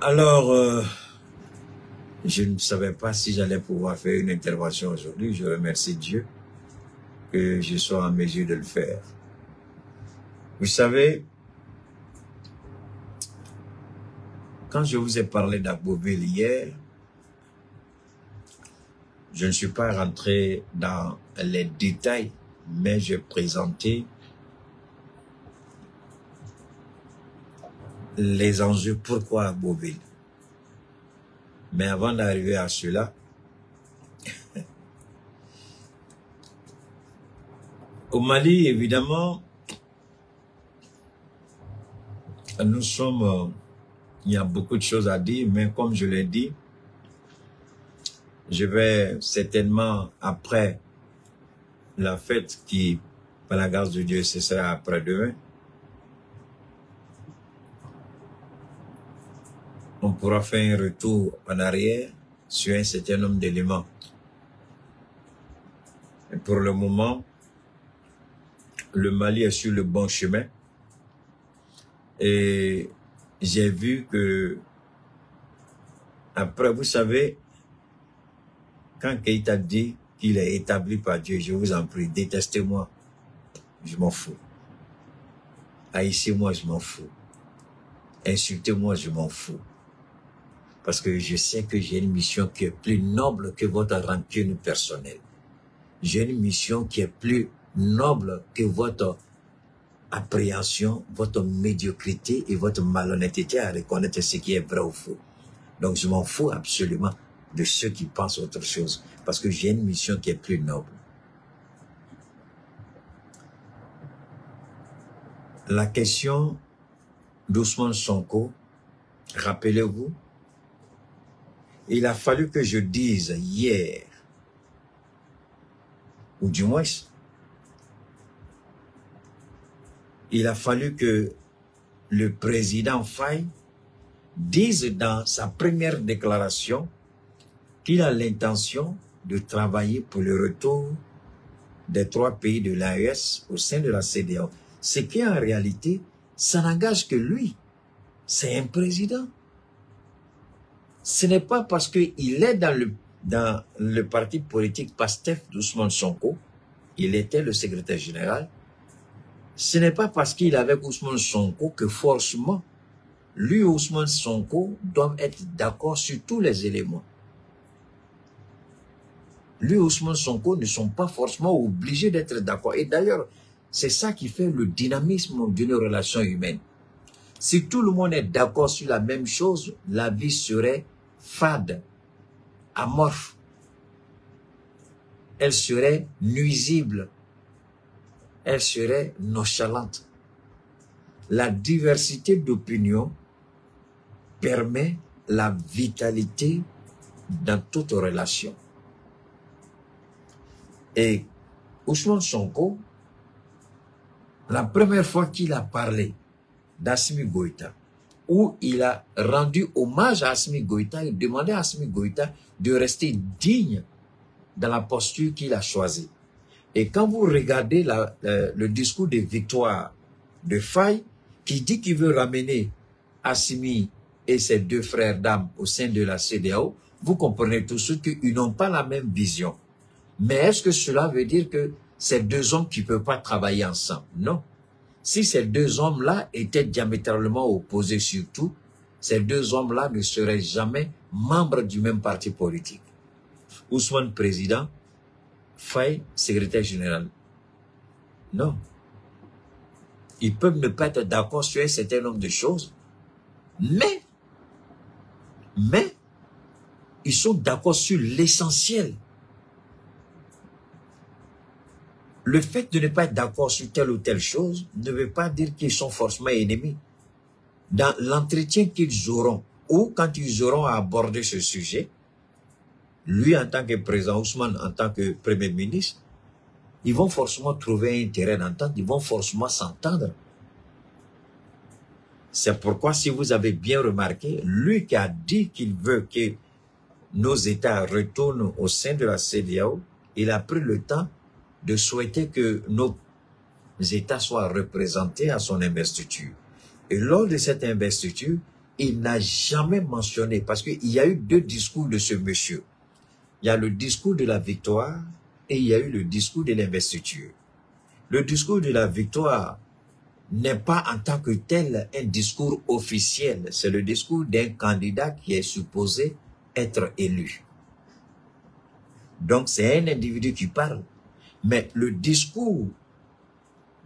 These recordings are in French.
Alors, je ne savais pas si j'allais pouvoir faire une intervention aujourd'hui. Je remercie Dieu que je sois en mesure de le faire. Vous savez, quand je vous ai parlé d'Agboville hier, je ne suis pas rentré dans les détails, mais j'ai présenté les enjeux, pourquoi Agboville. Mais avant d'arriver à cela, au Mali, évidemment, nous sommes, il y a beaucoup de choses à dire, mais comme je l'ai dit, je vais certainement, après la fête qui, par la grâce de Dieu, ce sera après-demain, on pourra faire un retour en arrière sur un certain nombre d'éléments. Pour le moment, le Mali est sur le bon chemin. Et j'ai vu que, après, vous savez, quand Keïta dit qu'il est établi par Dieu, je vous en prie, détestez-moi, je m'en fous. Haïssez-moi, je m'en fous. Insultez-moi, je m'en fous. Parce que je sais que j'ai une mission qui est plus noble que votre rancune personnelle. J'ai une mission qui est plus noble que votre appréhension, votre médiocrité et votre malhonnêteté à reconnaître ce qui est vrai ou faux. Donc je m'en fous absolument de ceux qui pensent autre chose. Parce que j'ai une mission qui est plus noble. La question d'Ousmane Sonko, rappelez-vous, il a fallu que je dise hier, ou du moins, il a fallu que le président Faye dise dans sa première déclaration qu'il a l'intention de travailler pour le retour des 3 pays de l'AES au sein de la CEDEAO. Ce qui en réalité, ça n'engage que lui. C'est un président. Ce n'est pas parce qu'il est dans le parti politique PASTEF d'Ousmane Sonko, il était le secrétaire général, ce n'est pas parce qu'il est avec Ousmane Sonko que forcément, lui et Ousmane Sonko doivent être d'accord sur tous les éléments. Lui et Ousmane Sonko ne sont pas forcément obligés d'être d'accord. Et d'ailleurs, c'est ça qui fait le dynamisme d'une relation humaine. Si tout le monde est d'accord sur la même chose, la vie serait fade, amorphe. Elle serait nuisible. Elle serait nonchalante. La diversité d'opinions permet la vitalité dans toute relation. Et Ousmane Sonko, la première fois qu'il a parlé d'Assimi Goïta, où il a rendu hommage à Assimi Goïta, il demandait à Assimi Goïta de rester digne dans la posture qu'il a choisie. Et quand vous regardez le discours de victoire de Faye, qui dit qu'il veut ramener Assimi et ses 2 frères d'âme au sein de la CEDEAO, vous comprenez tout de suite qu'ils n'ont pas la même vision. Mais est-ce que cela veut dire que ces 2 hommes qui ne peuvent pas travailler ensemble? Non. Si ces 2 hommes-là étaient diamétralement opposés surtout, ces 2 hommes-là ne seraient jamais membres du même parti politique. Ousmane président, Faye secrétaire général. Non. Ils peuvent ne pas être d'accord sur un certain nombre de choses, mais ils sont d'accord sur l'essentiel. Le fait de ne pas être d'accord sur telle ou telle chose ne veut pas dire qu'ils sont forcément ennemis. Dans l'entretien qu'ils auront, ou quand ils auront à aborder ce sujet, lui en tant que président, Ousmane en tant que premier ministre, ils vont forcément trouver un terrain d'entente, ils vont forcément s'entendre. C'est pourquoi, si vous avez bien remarqué, lui qui a dit qu'il veut que nos États retournent au sein de la CEDEAO, il a pris le temps de souhaiter que nos États soient représentés à son investiture. Et lors de cette investiture, il n'a jamais mentionné, parce qu'il y a eu deux discours de ce monsieur. Il y a le discours de la victoire et il y a eu le discours de l'investiture. Le discours de la victoire n'est pas en tant que tel un discours officiel. C'est le discours d'un candidat qui est supposé être élu. Donc c'est un individu qui parle. Mais le discours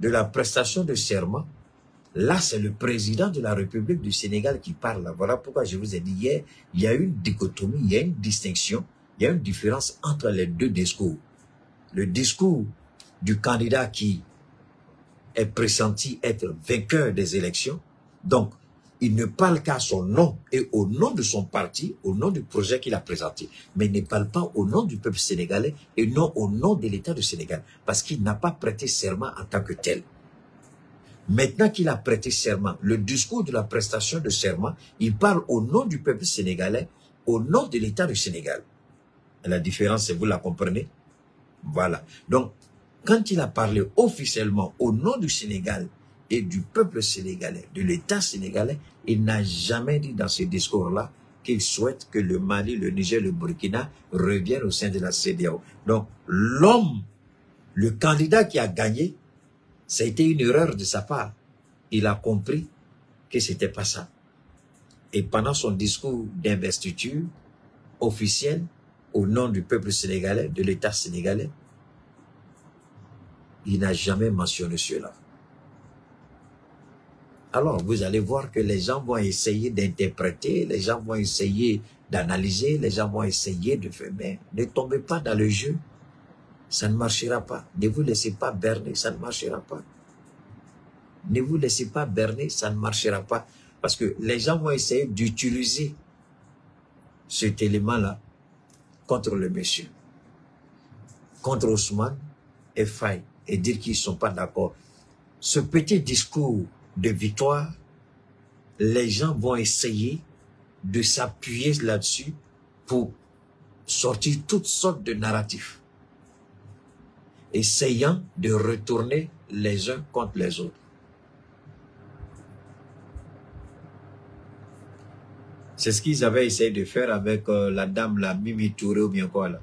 de la prestation de serment, là c'est le président de la République du Sénégal qui parle. Voilà pourquoi je vous ai dit hier, il y a une dichotomie, il y a une distinction, il y a une différence entre les deux discours. Le discours du candidat qui est pressenti être vainqueur des élections, donc il ne parle qu'à son nom et au nom de son parti, au nom du projet qu'il a présenté, mais il ne parle pas au nom du peuple sénégalais et non au nom de l'État du Sénégal, parce qu'il n'a pas prêté serment en tant que tel. Maintenant qu'il a prêté serment, le discours de la prestation de serment, il parle au nom du peuple sénégalais, au nom de l'État du Sénégal. Et la différence, vous la comprenez? Voilà. Donc, quand il a parlé officiellement au nom du Sénégal et du peuple sénégalais, de l'État sénégalais, il n'a jamais dit dans ce discours-là qu'il souhaite que le Mali, le Niger, le Burkina reviennent au sein de la CEDEAO. Donc, l'homme, le candidat qui a gagné, ça a été une erreur de sa part. Il a compris que c'était pas ça. Et pendant son discours d'investiture officiel, au nom du peuple sénégalais, de l'État sénégalais, il n'a jamais mentionné cela. Alors, vous allez voir que les gens vont essayer d'interpréter, les gens vont essayer d'analyser, les gens vont essayer de faire, mais ne tombez pas dans le jeu. Ça ne marchera pas. Ne vous laissez pas berner, ça ne marchera pas. Ne vous laissez pas berner, ça ne marchera pas. Parce que les gens vont essayer d'utiliser cet élément-là contre le monsieur, contre Ousmane et Faye, et dire qu'ils ne sont pas d'accord. Ce petit discours de victoire, les gens vont essayer de s'appuyer là-dessus pour sortir toutes sortes de narratifs, essayant de retourner les uns contre les autres. C'est ce qu'ils avaient essayé de faire avec la dame, la Mimi Touré ou bien quoi là.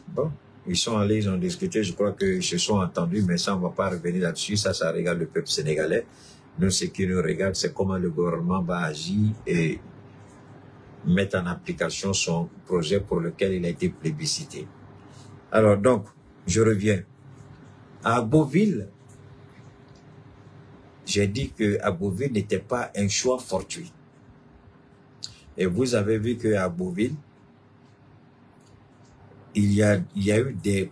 Bon, ils sont allés, ils ont discuté, je crois qu'ils se sont entendus, mais ça on ne va pas revenir là-dessus, ça regarde le peuple sénégalais. Nous, ce qui nous regarde, c'est comment le gouvernement va agir et mettre en application son projet pour lequel il a été plébiscité. Alors donc, je reviens. À Beauville, j'ai dit que Beauville n'était pas un choix fortuit. Et vous avez vu qu'à Beauville, il y a eu des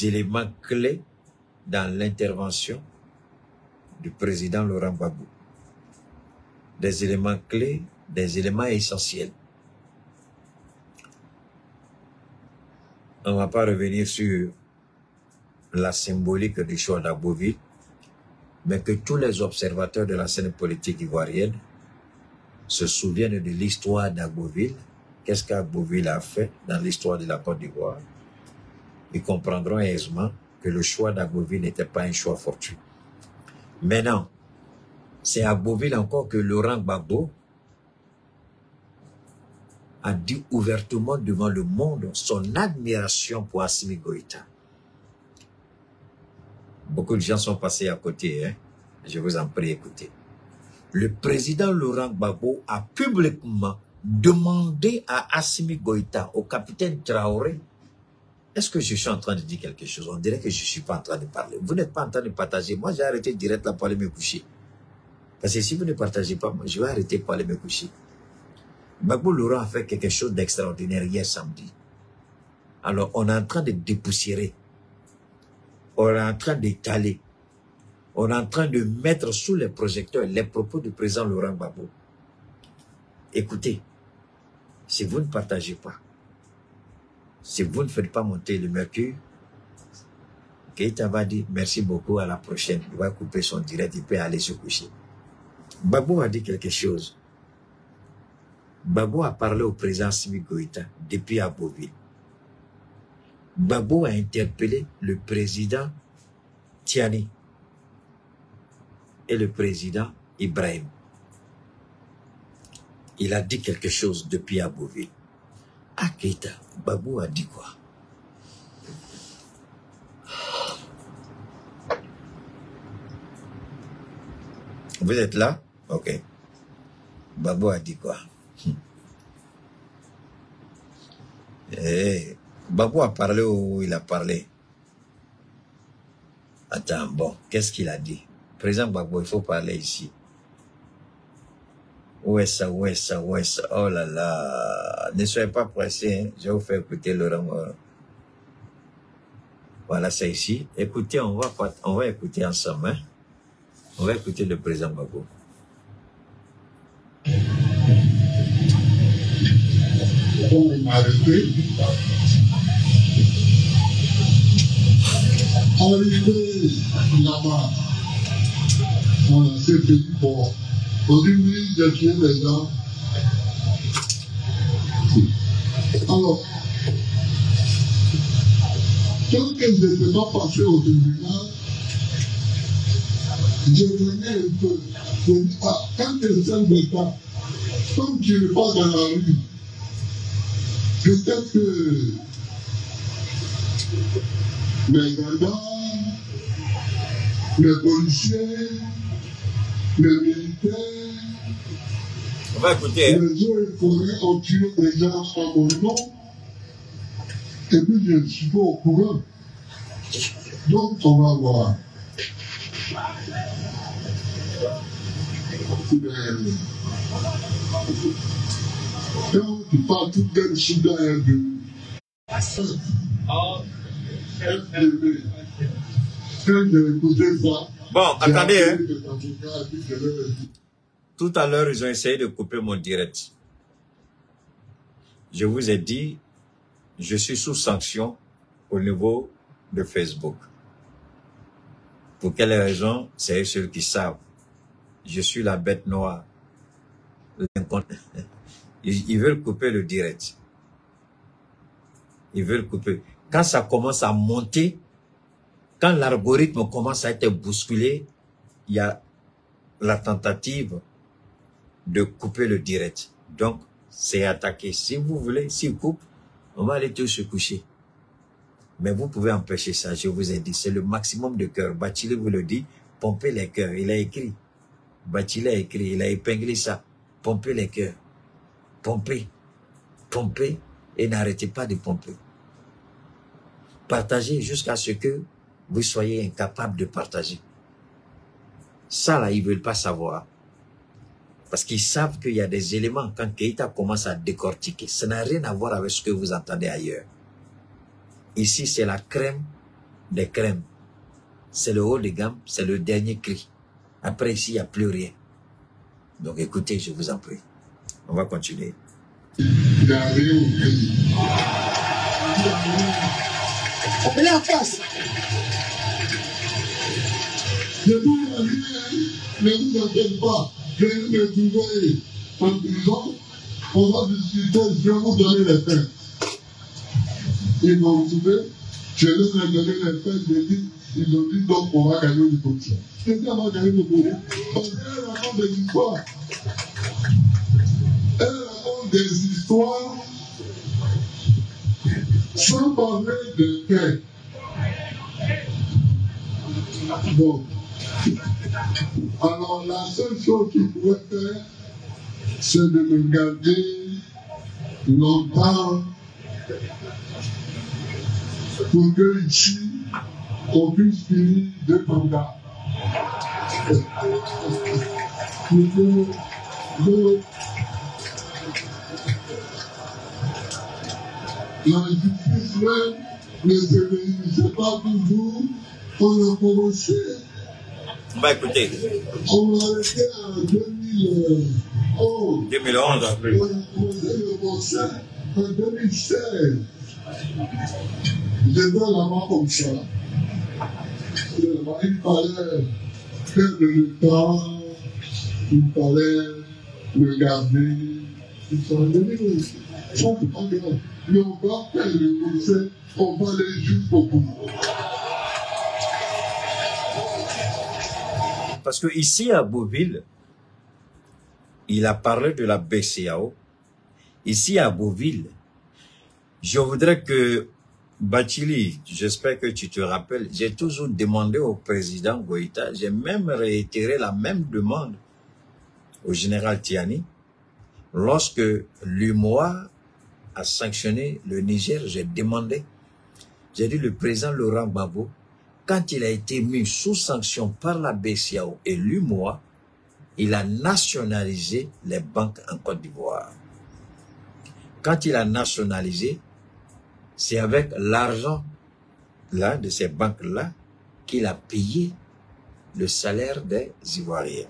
éléments clés dans l'intervention du président Laurent Gbagbo. Des éléments clés, des éléments essentiels. On ne va pas revenir sur la symbolique du choix d'Agboville, mais que tous les observateurs de la scène politique ivoirienne se souviennent de l'histoire d'Agboville. Qu'est-ce qu'Agboville a fait dans l'histoire de la Côte d'Ivoire? Ils comprendront aisément que le choix d'Agboville n'était pas un choix fortuit. Maintenant, c'est à Beauville encore que Laurent Gbagbo a dit ouvertement devant le monde son admiration pour Assimi Goïta. Beaucoup de gens sont passés à côté, hein? Je vous en prie, écoutez. Le président Laurent Gbagbo a publiquement demandé à Assimi Goïta, au capitaine Traoré, est-ce que je suis en train de dire quelque chose? On dirait que je ne suis pas en train de parler. Vous n'êtes pas en train de partager. Moi, j'ai arrêté direct là pour aller me coucher. Parce que si vous ne partagez pas, moi, je vais arrêter pour aller me coucher. Gbagbo Laurent a fait quelque chose d'extraordinaire hier samedi. Alors, on est en train de dépoussiérer. On est en train d'étaler. On est en train de mettre sous les projecteurs les propos du président Laurent Gbagbo. Écoutez, si vous ne partagez pas, si vous ne faites pas monter le mercure, Keïta va dire merci beaucoup, à la prochaine. Il va couper son direct, il peut aller se coucher. Gbagbo a dit quelque chose. Gbagbo a parlé au président Assimi Goïta depuis à Beauville. Gbagbo a interpellé le président Tiani et le président Ibrahim. il a dit quelque chose depuis à Beauville. À Keïta, Babou a dit quoi? Vous êtes là? Ok. Babou a dit quoi? Babou a parlé ou il a parlé? Attends, bon, qu'est-ce qu'il a dit? Président Babou, il faut parler ici. Où est ça, où est ça, où est ça? Oh là là, ne soyez pas pressés, hein? Je vais vous faire écouter Laurent. Voilà, c'est ici. Écoutez, on va écouter ensemble. Hein? On va écouter le président Babou. On m'a arrêté. Arrivé là-bas, on s'est dit, bon, on dit oui, j'ai tué les gens. Alors, tant que je n'étais pas passé au tribunal, je venais un peu. Je dis, ah, quand tu es chef d'État, comme tu n'es pas dans la rue, peut-être que les gendarmes, les policiers, les militaires, on va écouter. Les eaux et forêts ont tué des gens à mon nom. Et puis je ne suis pas au courant. Donc on va voir. Quand tu parles tout d'un Soudan et de FDB, quand j'ai écouté ça, bon, attendez, hein. Tout à l'heure, ils ont essayé de couper mon direct. Je vous ai dit, je suis sous sanction au niveau de Facebook. Pour quelle raison? C'est ceux qui savent. Je suis la bête noire. Ils veulent couper le direct. Ils veulent couper. Quand ça commence à monter, quand l'algorithme commence à être bousculé, il y a la tentative de couper le direct. Donc, c'est attaqué. Si vous voulez, s'il coupe, on va aller tous se coucher. Mais vous pouvez empêcher ça, je vous ai dit. C'est le maximum de cœur. Bachile vous le dit, pompez les cœurs. Il a écrit. Bachile a écrit, il a épinglé ça. Pompez les cœurs. Pompez. Pompez et n'arrêtez pas de pomper. Partagez jusqu'à ce que vous soyez incapable de partager. Ça là, ils ne veulent pas savoir. Parce qu'ils savent qu'il y a des éléments, quand Keïta commence à décortiquer, ça n'a rien à voir avec ce que vous entendez ailleurs. Ici, c'est la crème des crèmes. C'est le haut de gamme, c'est le dernier cri. Après, ici, il n'y a plus rien. Donc, écoutez, je vous en prie. On va continuer. Il n'y a rien au pays. Appelez en face. Je dis rien, ne vous inquiétez pas. Je vais me trouver en prison. On va discuter, je vais vous donner les faits. Ils m'ont trouvé, je leur ai donné les faits, ils ont dit donc on va gagner le procès. C'est ça, on va gagner le procès. Parce qu'elle raconte des histoires. Elle raconte des histoires sans parler de faits. Bon. Alors la seule chose qu'il pouvait faire, c'est de me garder longtemps pour que ici, on puisse finir deux mandats. La justice même ne se réunissait pas toujours. On a commencé. On va écouter. On a arrêté en 2011. 2011 après. On a commencé le procès en 2016. J'étais là-bas comme ça. Il fallait faire le temps, il fallait le garder. Il fallait ça, c'est pas grave. Mais on va faire le procès, on va aller jusqu'au bout. Parce que ici à Beauville, il a parlé de la BCEAO. Ici à Beauville, je voudrais que Bathily, j'espère que tu te rappelles, j'ai toujours demandé au président Goïta, j'ai même réitéré la même demande au général Tiani. Lorsque l'UMOA a sanctionné le Niger, j'ai demandé, j'ai dit le président Laurent Gbagbo, quand il a été mis sous sanction par la BCEAO et l'UMOA, il a nationalisé les banques en Côte d'Ivoire. Quand il a nationalisé, c'est avec l'argent là de ces banques-là qu'il a payé le salaire des Ivoiriens.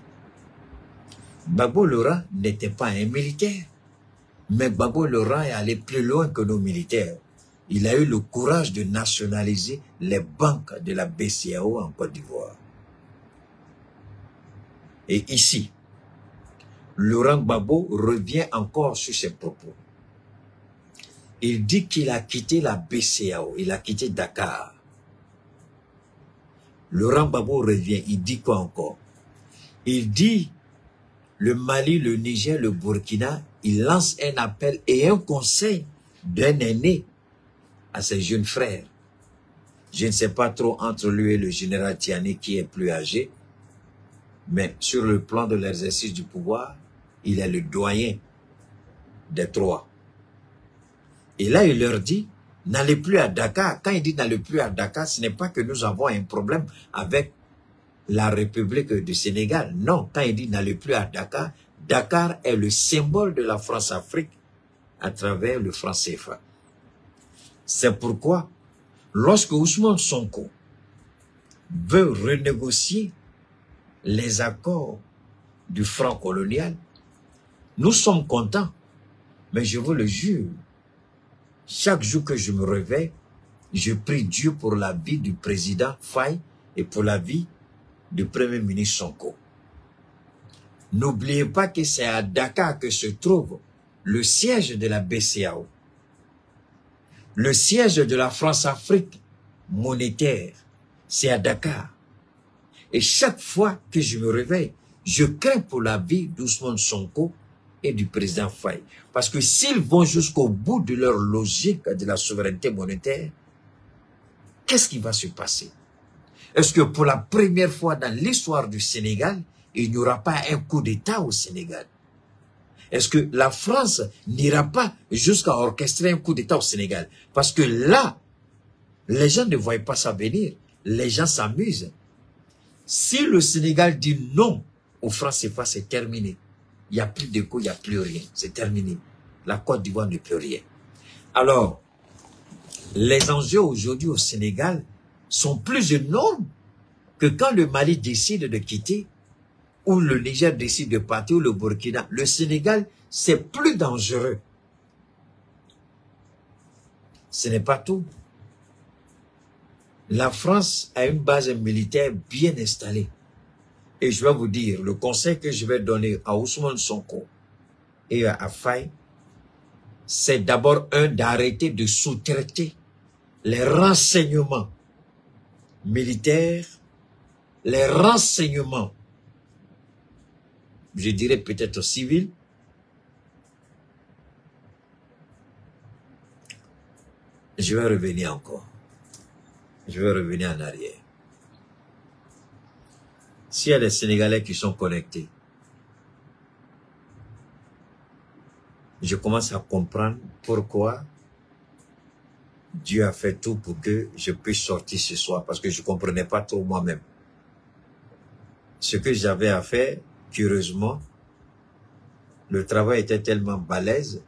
Gbagbo Laurent n'était pas un militaire, mais Gbagbo Laurent est allé plus loin que nos militaires. Il a eu le courage de nationaliser les banques de la BCEAO en Côte d'Ivoire. Et ici, Laurent Gbagbo revient encore sur ses propos. Il dit qu'il a quitté la BCEAO, il a quitté Dakar. Laurent Gbagbo revient, il dit quoi encore? Il dit, le Mali, le Niger, le Burkina, il lance un appel et un conseil d'un aîné à ses jeunes frères. Je ne sais pas trop entre lui et le général Tiani qui est plus âgé, mais sur le plan de l'exercice du pouvoir, il est le doyen des trois. Et là, il leur dit, n'allez plus à Dakar. Quand il dit n'allez plus à Dakar, ce n'est pas que nous avons un problème avec la République du Sénégal. Non, quand il dit n'allez plus à Dakar, Dakar est le symbole de la France-Afrique à travers le franc CFA. C'est pourquoi, lorsque Ousmane Sonko veut renégocier les accords du franc colonial, nous sommes contents, mais je vous le jure, chaque jour que je me réveille, je prie Dieu pour la vie du président Faye et pour la vie du premier ministre Sonko. N'oubliez pas que c'est à Dakar que se trouve le siège de la BCEAO, le siège de la France-Afrique monétaire, c'est à Dakar. Et chaque fois que je me réveille, je crains pour la vie d'Ousmane Sonko et du président Faye. Parce que s'ils vont jusqu'au bout de leur logique de la souveraineté monétaire, qu'est-ce qui va se passer? Est-ce que pour la première fois dans l'histoire du Sénégal, il n'y aura pas un coup d'État au Sénégal? Est-ce que la France n'ira pas jusqu'à orchestrer un coup d'État au Sénégal? Parce que là, les gens ne voient pas ça venir. Les gens s'amusent. Si le Sénégal dit non au franc CFA, c'est terminé. Il n'y a plus d'écho, il n'y a plus rien. C'est terminé. La Côte d'Ivoire ne peut rien. Alors, les enjeux aujourd'hui au Sénégal sont plus énormes que quand le Mali décide de quitter, ou le Niger décide de partir, ou le Burkina. Le Sénégal, c'est plus dangereux. Ce n'est pas tout. La France a une base militaire bien installée. Et je vais vous dire, le conseil que je vais donner à Ousmane Sonko et à Faye, c'est d'abord d'arrêter de sous-traiter les renseignements militaires, les renseignements, je dirais peut-être civils, je vais revenir encore. Je vais revenir en arrière. S'il y a des Sénégalais qui sont connectés, je commence à comprendre pourquoi Dieu a fait tout pour que je puisse sortir ce soir, parce que je ne comprenais pas trop moi-même. Ce que j'avais à faire, curieusement, le travail était tellement balèze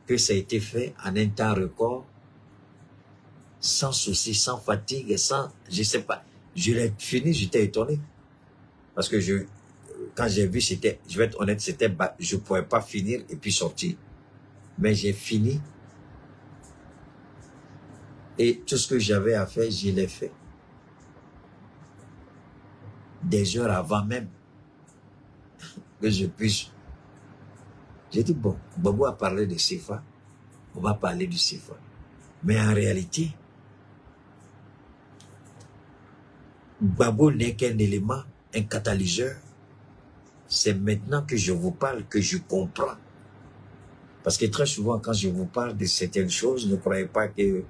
que ça a été fait en un temps record, sans souci, sans fatigue, et sans, je sais pas, je l'ai fini, j'étais étonné. Parce que quand j'ai vu, c'était, je vais être honnête, je ne pouvais pas finir et puis sortir. Mais j'ai fini. Et tout ce que j'avais à faire, je l'ai fait. Des heures avant même que je puisse. J'ai dit, bon, Gbagbo a parlé de CFA, on va parler du CFA. Mais en réalité, Gbagbo n'est qu'un élément, un catalyseur C'est maintenant que je vous parle que je comprends. Parce que très souvent, quand je vous parle de certaines choses, ne croyez pas que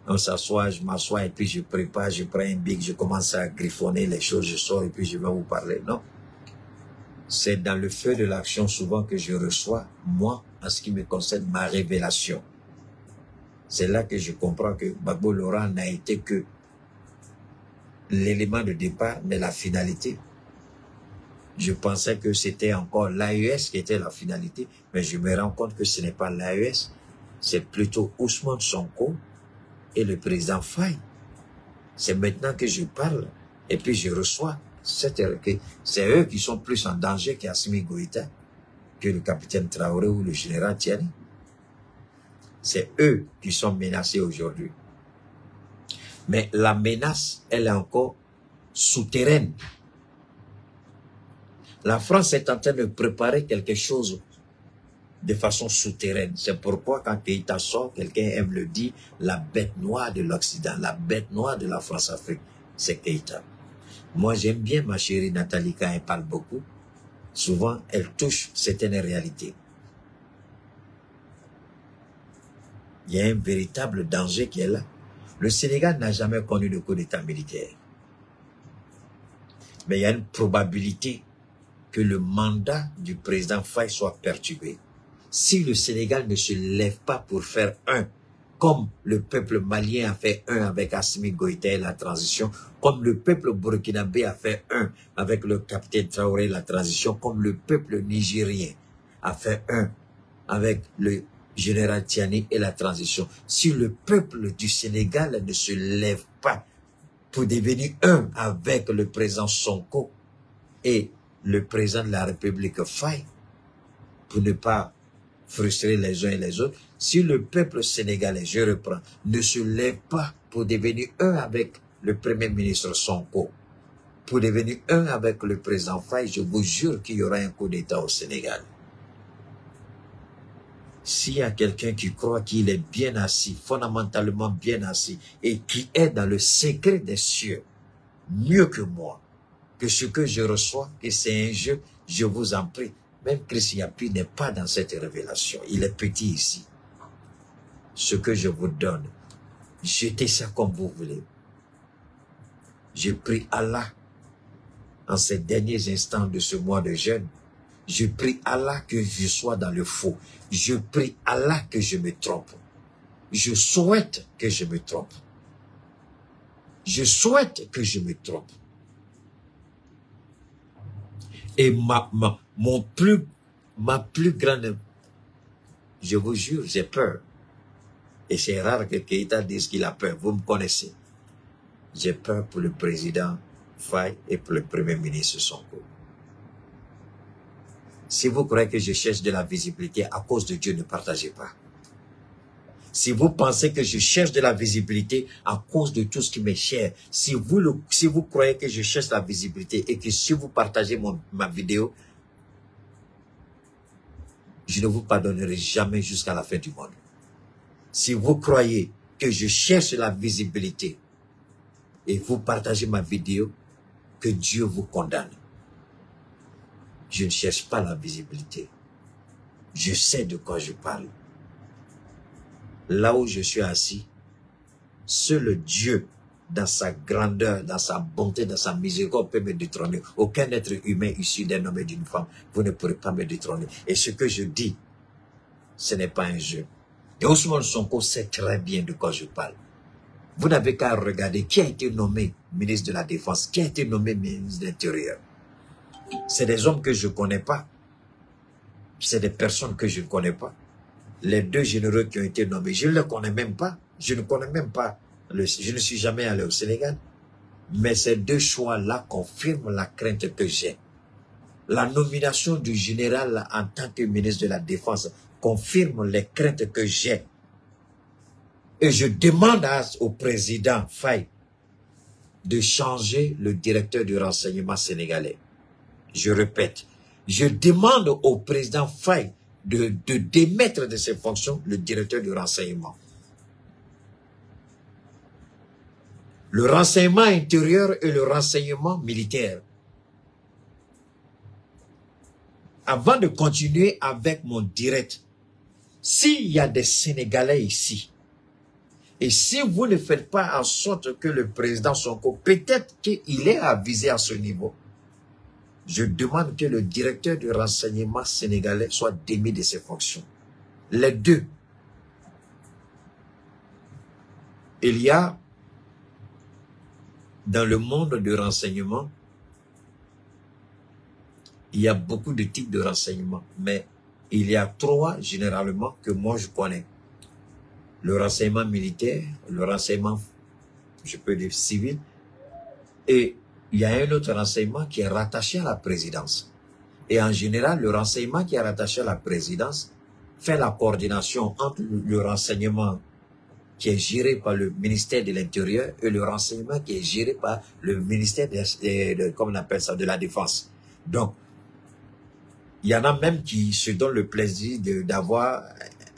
on s'assoit, je m'assois et puis je prépare, je prends un bic, je commence à griffonner les choses, je sors et puis je vais vous parler. Non. C'est dans le feu de l'action souvent que je reçois, moi, en ce qui me concerne, ma révélation. C'est là que je comprends que Gbagbo Laurent n'a été que l'élément de départ, mais la finalité. Je pensais que c'était encore l'AES qui était la finalité, mais je me rends compte que ce n'est pas l'AES, c'est plutôt Ousmane Sonko et le président Faye. C'est maintenant que je parle et puis je reçois cette requête. C'est eux qui sont plus en danger qu'Assimi Goïta, que le capitaine Traoré ou le général Tiani. C'est eux qui sont menacés aujourd'hui. Mais la menace, elle est encore souterraine. La France est en train de préparer quelque chose de façon souterraine. C'est pourquoi quand Keïta sort, quelqu'un aime le dire, la bête noire de l'Occident, la bête noire de la France-Afrique, c'est Keïta. Moi, j'aime bien ma chérie Nathalie quand elle parle beaucoup. Souvent, elle touche certaines réalités. Il y a un véritable danger qui est là. Le Sénégal n'a jamais connu de coup d'État militaire. Mais il y a une probabilité que le mandat du président Faye soit perturbé. Si le Sénégal ne se lève pas pour faire un, comme le peuple malien a fait un avec Assimi Goïta et la transition, comme le peuple burkinabé a fait un avec le capitaine Traoré et la transition, comme le peuple nigérien a fait un avec le général Tiani et la transition. Si le peuple du Sénégal ne se lève pas pour devenir un avec le président Sonko et le président de la République Faye, pour ne pas frustrer les uns et les autres, si le peuple sénégalais, je reprends, ne se lève pas pour devenir un avec le premier ministre Sonko, pour devenir un avec le président Faye, je vous jure qu'il y aura un coup d'État au Sénégal. S'il y a quelqu'un qui croit qu'il est bien assis, fondamentalement bien assis, et qui est dans le secret des cieux, mieux que moi, que ce que je reçois, que c'est un jeu, je vous en prie. Même Christ Yapi n'est pas dans cette révélation. Il est petit ici. Ce que je vous donne, jetez ça comme vous voulez. Je prie Allah, en ces derniers instants de ce mois de jeûne, je prie Allah que je sois dans le faux. Je prie Allah que je me trompe. Je souhaite que je me trompe. Je souhaite que je me trompe. Et ma plus grande, je vous jure, j'ai peur. Et c'est rare que Keïta dise qu'il a peur. Vous me connaissez. J'ai peur pour le président Faye et pour le premier ministre Sonko. Si vous croyez que je cherche de la visibilité à cause de Dieu, ne partagez pas. Si vous pensez que je cherche de la visibilité à cause de tout ce qui m'est cher, si vous croyez que je cherche la visibilité et que si vous partagez ma vidéo, je ne vous pardonnerai jamais jusqu'à la fin du monde. Si vous croyez que je cherche la visibilité et vous partagez ma vidéo, que Dieu vous condamne. Je ne cherche pas la visibilité. Je sais de quoi je parle. Là où je suis assis, seul Dieu, dans sa grandeur, dans sa bonté, dans sa miséricorde, peut me détrôner. Aucun être humain issu d'un homme et d'une femme, vous ne pourrez pas me détrôner. Et ce que je dis, ce n'est pas un jeu. Et Ousmane Sonko sait très bien de quoi je parle. Vous n'avez qu'à regarder qui a été nommé ministre de la Défense, qui a été nommé ministre de l'Intérieur. C'est des hommes que je ne connais pas. C'est des personnes que je ne connais pas. Les deux généraux qui ont été nommés, je ne les connais même pas. Je ne connais même pas. Je ne suis jamais allé au Sénégal. Mais ces deux choix-là confirment la crainte que j'ai. La nomination du général en tant que ministre de la Défense confirme les craintes que j'ai. Et je demande au président Faye de changer le directeur du renseignement sénégalais. Je répète, je demande au président Faye de démettre de ses fonctions le directeur du renseignement. Le renseignement intérieur et le renseignement militaire. avant de continuer avec mon direct, s'il y a des Sénégalais ici, et si vous ne faites pas en sorte que le président Sonko, peut-être qu'il est avisé à ce niveau, je demande que le directeur du renseignement sénégalais soit démis de ses fonctions. Les deux. Il y a, dans le monde du renseignement, il y a beaucoup de types de renseignements, mais il y a trois généralement que moi je connais. Le renseignement militaire, le renseignement, je peux dire civil, et il y a un autre renseignement qui est rattaché à la présidence. Et en général, le renseignement qui est rattaché à la présidence fait la coordination entre le renseignement qui est géré par le ministère de l'Intérieur et le renseignement qui est géré par le ministère comme on appelle ça, de la Défense. Donc, il y en a même qui se donnent le plaisir d'avoir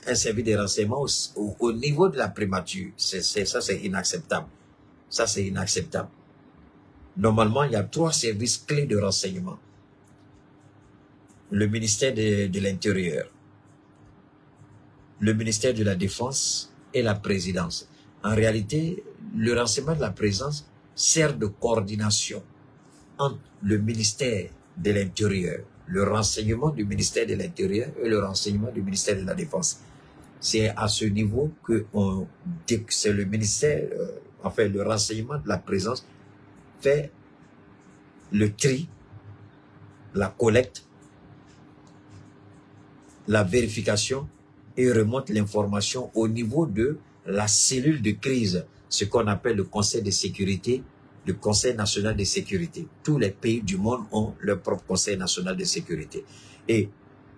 un service de renseignement au niveau de la primature. Ça, c'est inacceptable. Ça, c'est inacceptable. Normalement, il y a trois services clés de renseignement. Le ministère de l'Intérieur, le ministère de la Défense et la présidence. En réalité, le renseignement de la présidence sert de coordination entre le ministère de l'Intérieur, le renseignement du ministère de l'Intérieur et le renseignement du ministère de la Défense. C'est à ce niveau que c'est le ministère, enfin le renseignement de la présidence fait le tri, la collecte, la vérification et remonte l'information au niveau de la cellule de crise, ce qu'on appelle le Conseil de sécurité, le Conseil national de sécurité. Tous les pays du monde ont leur propre Conseil national de sécurité. Et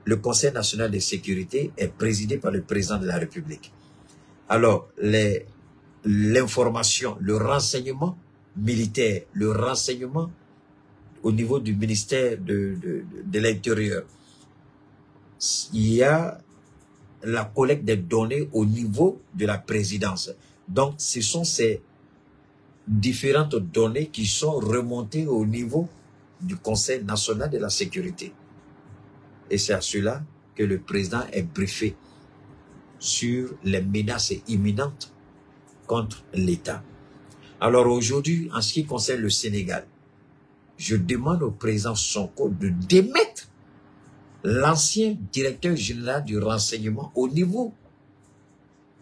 le Conseil national de sécurité est présidé par le président de la République. Alors, l'information, le renseignement militaire, le renseignement au niveau du ministère de l'Intérieur, il y a la collecte des données au niveau de la présidence. Donc, ce sont ces différentes données qui sont remontées au niveau du Conseil national de la sécurité. Et c'est à cela que le président est briefé sur les menaces imminentes contre l'État. Alors aujourd'hui, en ce qui concerne le Sénégal, je demande au président Sonko de démettre l'ancien directeur général du renseignement au niveau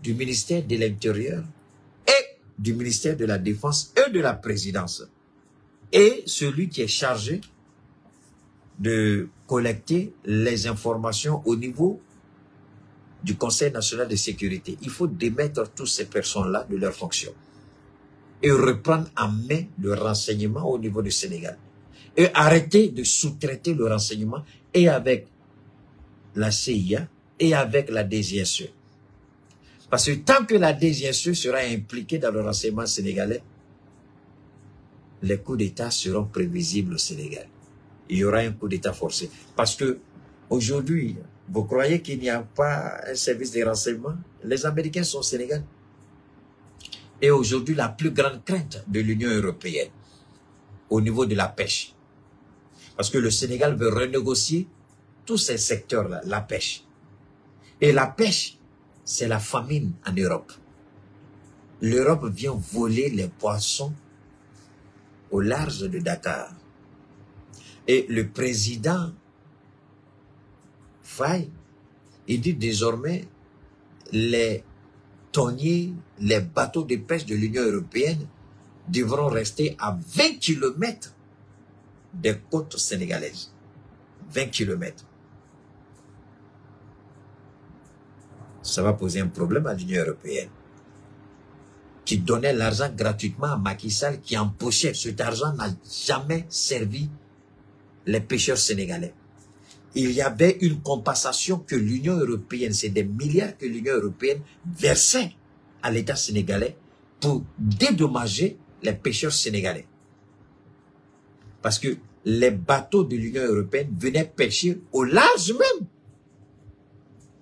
du ministère de l'Intérieur et du ministère de la Défense et de la présidence. Et celui qui est chargé de collecter les informations au niveau du Conseil national de sécurité. Il faut démettre toutes ces personnes-là de leurs fonctions et reprendre en main le renseignement au niveau du Sénégal. Et arrêter de sous-traiter le renseignement et avec la CIA et avec la DGSE. Parce que tant que la DGSE sera impliquée dans le renseignement sénégalais, les coups d'État seront prévisibles au Sénégal. Il y aura un coup d'État forcé. Parce que aujourd'hui, vous croyez qu'il n'y a pas un service de renseignement? Les Américains sont au Sénégal. Et aujourd'hui, la plus grande crainte de l'Union européenne au niveau de la pêche. Parce que le Sénégal veut renégocier tous ces secteurs-là, la pêche. Et la pêche, c'est la famine en Europe. L'Europe vient voler les poissons au large de Dakar. Et le président Faye, il dit désormais les tonniers, les bateaux de pêche de l'Union européenne devront rester à 20 km des côtes sénégalaises. 20 km. Ça va poser un problème à l'Union européenne, qui donnait l'argent gratuitement à Macky Sall, qui empochait. Cet argent n'a jamais servi les pêcheurs sénégalais. Il y avait une compensation que l'Union européenne, c'est des milliards que l'Union européenne versait à l'État sénégalais pour dédommager les pêcheurs sénégalais. Parce que les bateaux de l'Union européenne venaient pêcher au large même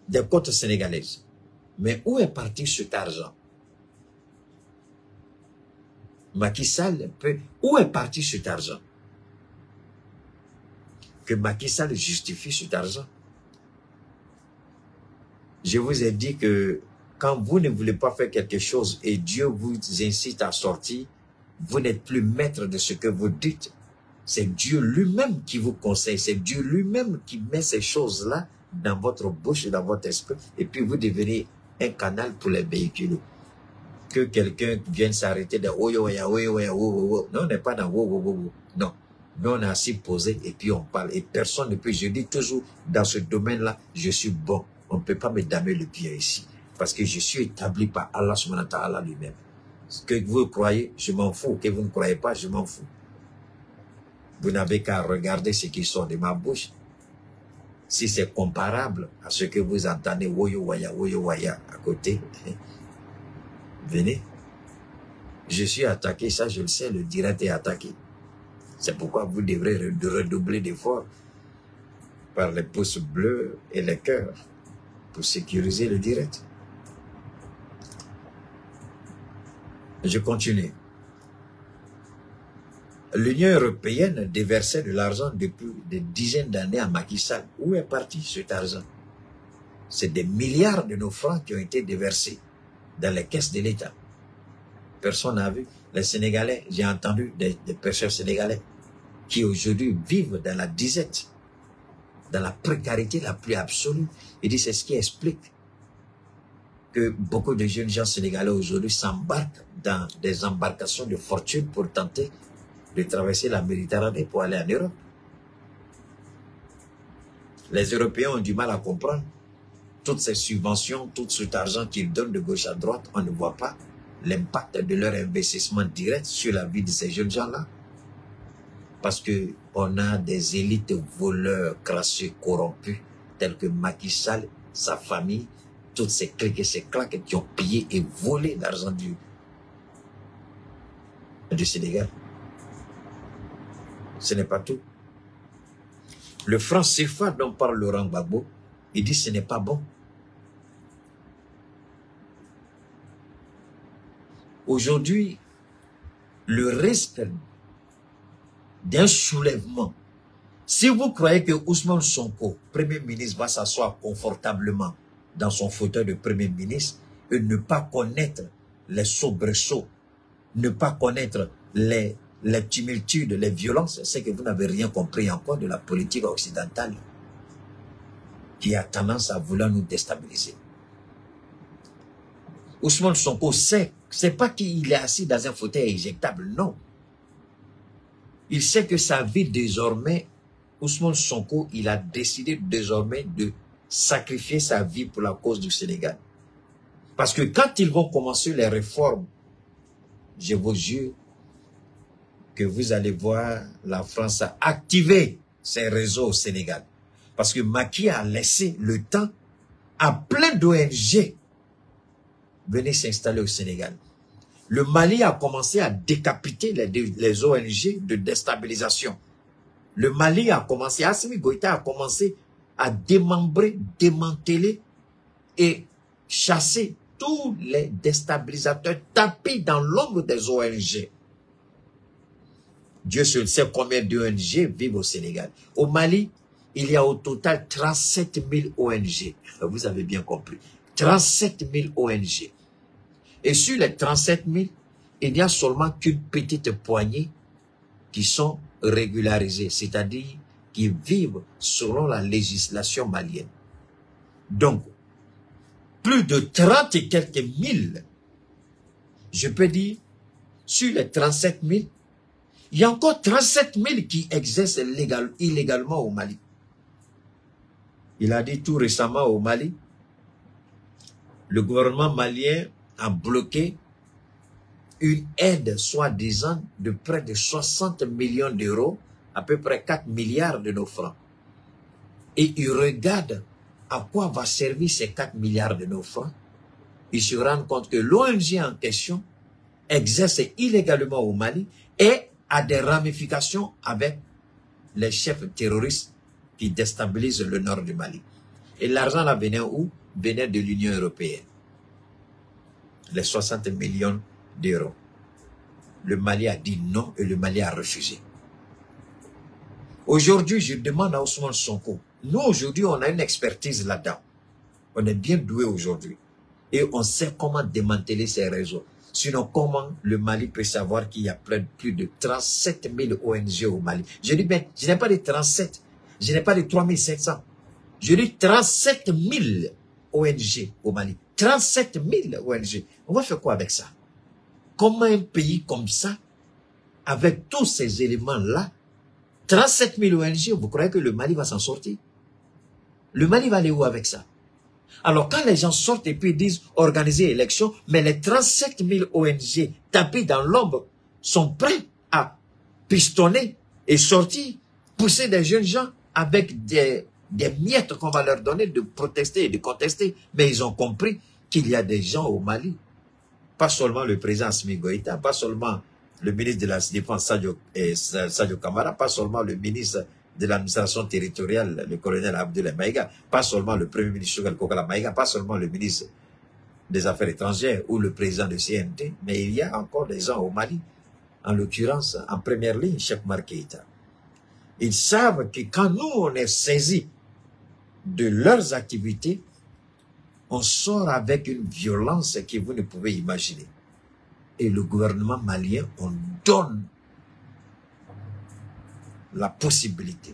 des côtes sénégalaises. Mais où est parti cet argent? Macky Sall, où est parti cet argent? que Macky Sall justifie cet argent. Je vous ai dit que quand vous ne voulez pas faire quelque chose et Dieu vous incite à sortir, vous n'êtes plus maître de ce que vous dites. C'est Dieu lui-même qui vous conseille. C'est Dieu lui-même qui met ces choses-là dans votre bouche et dans votre esprit. Et puis vous devenez un canal pour les véhiculer. Que quelqu'un vienne s'arrêter de non, on n'est pas dans non. Nous, on est assis posé et puis on parle. Et personne ne peut. Je dis toujours, dans ce domaine-là, je suis bon. On ne peut pas me damer le pied ici. Parce que je suis établi par Allah subhanahu wa ta'ala lui-même. Ce que vous croyez, je m'en fous. Que vous ne croyez pas, je m'en fous. Vous n'avez qu'à regarder ce qui sort de ma bouche. Si c'est comparable à ce que vous entendez, woyo waya, à côté, venez. Je suis attaqué, ça je le sais, le direct est attaqué. C'est pourquoi vous devrez redoubler d'efforts par les pouces bleus et les cœurs pour sécuriser le direct. Je continue. L'Union européenne déversait de l'argent depuis des dizaines d'années à Macky Sall. Où est parti cet argent? C'est des milliards de nos francs qui ont été déversés dans les caisses de l'État. Personne n'a vu. Les Sénégalais, j'ai entendu des pêcheurs sénégalais qui aujourd'hui vivent dans la disette, dans la précarité la plus absolue. Il dit c'est ce qui explique que beaucoup de jeunes gens sénégalais aujourd'hui s'embarquent dans des embarcations de fortune pour tenter de traverser la Méditerranée pour aller en Europe. Les Européens ont du mal à comprendre. Toutes ces subventions, tout cet argent qu'ils donnent de gauche à droite, on ne voit pas l'impact de leur investissement direct sur la vie de ces jeunes gens-là. Parce que on a des élites voleurs, crasseux, corrompus, tels que Macky Sall, sa famille, toutes ces cliques et ces claques qui ont pillé et volé l'argent du Sénégal. Ce n'est pas tout. Le franc CFA dont parle Laurent Gbagbo, il dit ce n'est pas bon. Aujourd'hui, le risque d'un soulèvement, si vous croyez que Ousmane Sonko, Premier ministre, va s'asseoir confortablement dans son fauteuil de Premier ministre et ne pas connaître les soubresauts, ne pas connaître les tumultudes, les violences, c'est que vous n'avez rien compris encore de la politique occidentale qui a tendance à vouloir nous déstabiliser. Ousmane Sonko sait, c'est pas qu'il est assis dans un fauteuil éjectable, non. Il sait que sa vie désormais, Ousmane Sonko, il a décidé désormais de sacrifier sa vie pour la cause du Sénégal. Parce que quand ils vont commencer les réformes, je vous jure que vous allez voir la France activer ses réseaux au Sénégal. Parce que Macky a laissé le temps à plein d'ONG venir s'installer au Sénégal. Le Mali a commencé à décapiter les ONG de déstabilisation. Le Mali a commencé, Assimi Goïta a commencé à démembrer, démanteler et chasser tous les déstabilisateurs tapis dans l'ombre des ONG. Dieu seul sait combien d'ONG vivent au Sénégal. Au Mali, il y a au total 37 000 ONG. Vous avez bien compris. 37 000 ONG. Et sur les 37 000, il n'y a seulement qu'une petite poignée qui sont régularisées, c'est-à-dire qui vivent selon la législation malienne. Donc, plus de 30 et quelques mille, je peux dire, sur les 37 000, il y a encore 37 000 qui exercent illégalement au Mali. Il a dit tout récemment au Mali, le gouvernement malien a bloqué une aide soi-disant de près de 60 millions d'euros, à peu près 4 milliards de nos francs. Et il regarde à quoi va servir ces 4 milliards de nos francs. Il se rend compte que l'ONG en question exerce illégalement au Mali et a des ramifications avec les chefs terroristes qui déstabilisent le nord du Mali. Et l'argent là venait où? Venait de l'Union européenne. Les 60 millions d'euros. Le Mali a dit non et le Mali a refusé. Aujourd'hui, je demande à Ousmane Sonko, nous aujourd'hui, on a une expertise là-dedans. On est bien doué aujourd'hui. Et on sait comment démanteler ces réseaux. Sinon, comment le Mali peut savoir qu'il y a plus de 37 000 ONG au Mali? Je dis bien, je n'ai pas de 37, je n'ai pas de 3500. Je dis 37 000 ONG au Mali. 37 000 ONG. On va faire quoi avec ça? Comment un pays comme ça, avec tous ces éléments-là, 37 000 ONG, vous croyez que le Mali va s'en sortir? Le Mali va aller où avec ça? Alors quand les gens sortent et puis disent organiser élection, mais les 37 000 ONG tapés dans l'ombre sont prêts à pistonner et sortir, pousser des jeunes gens avec des miettes qu'on va leur donner de protester et de contester. Mais ils ont compris qu'il y a des gens au Mali, pas seulement le président Assimi Goïta, pas seulement le ministre de la Défense Sadio Kamara, pas seulement le ministre de l'administration territoriale, le colonel Abdoulaye Maïga, pas seulement le premier ministre Choguel Kokala Maïga, pas seulement le ministre des Affaires étrangères ou le président de CNT, mais il y a encore des gens au Mali, en l'occurrence, en première ligne, Cheikh Oumar Keïta. Ils savent que quand nous, on est saisis de leurs activités, on sort avec une violence que vous ne pouvez imaginer. Et le gouvernement malien, on donne la possibilité,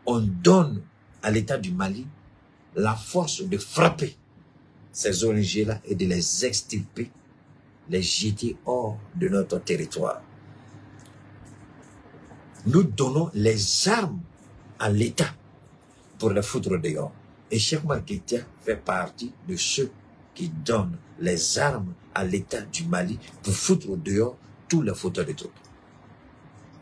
on donne à l'État du Mali la force de frapper ces ONG-là et de les extirper, les jeter hors de notre territoire. Nous donnons les armes à l'État pour les foutre dehors. Et Cheikh Oumar Keïta fait partie de ceux qui donnent les armes à l'État du Mali pour foutre dehors tous les fauteurs de troupes.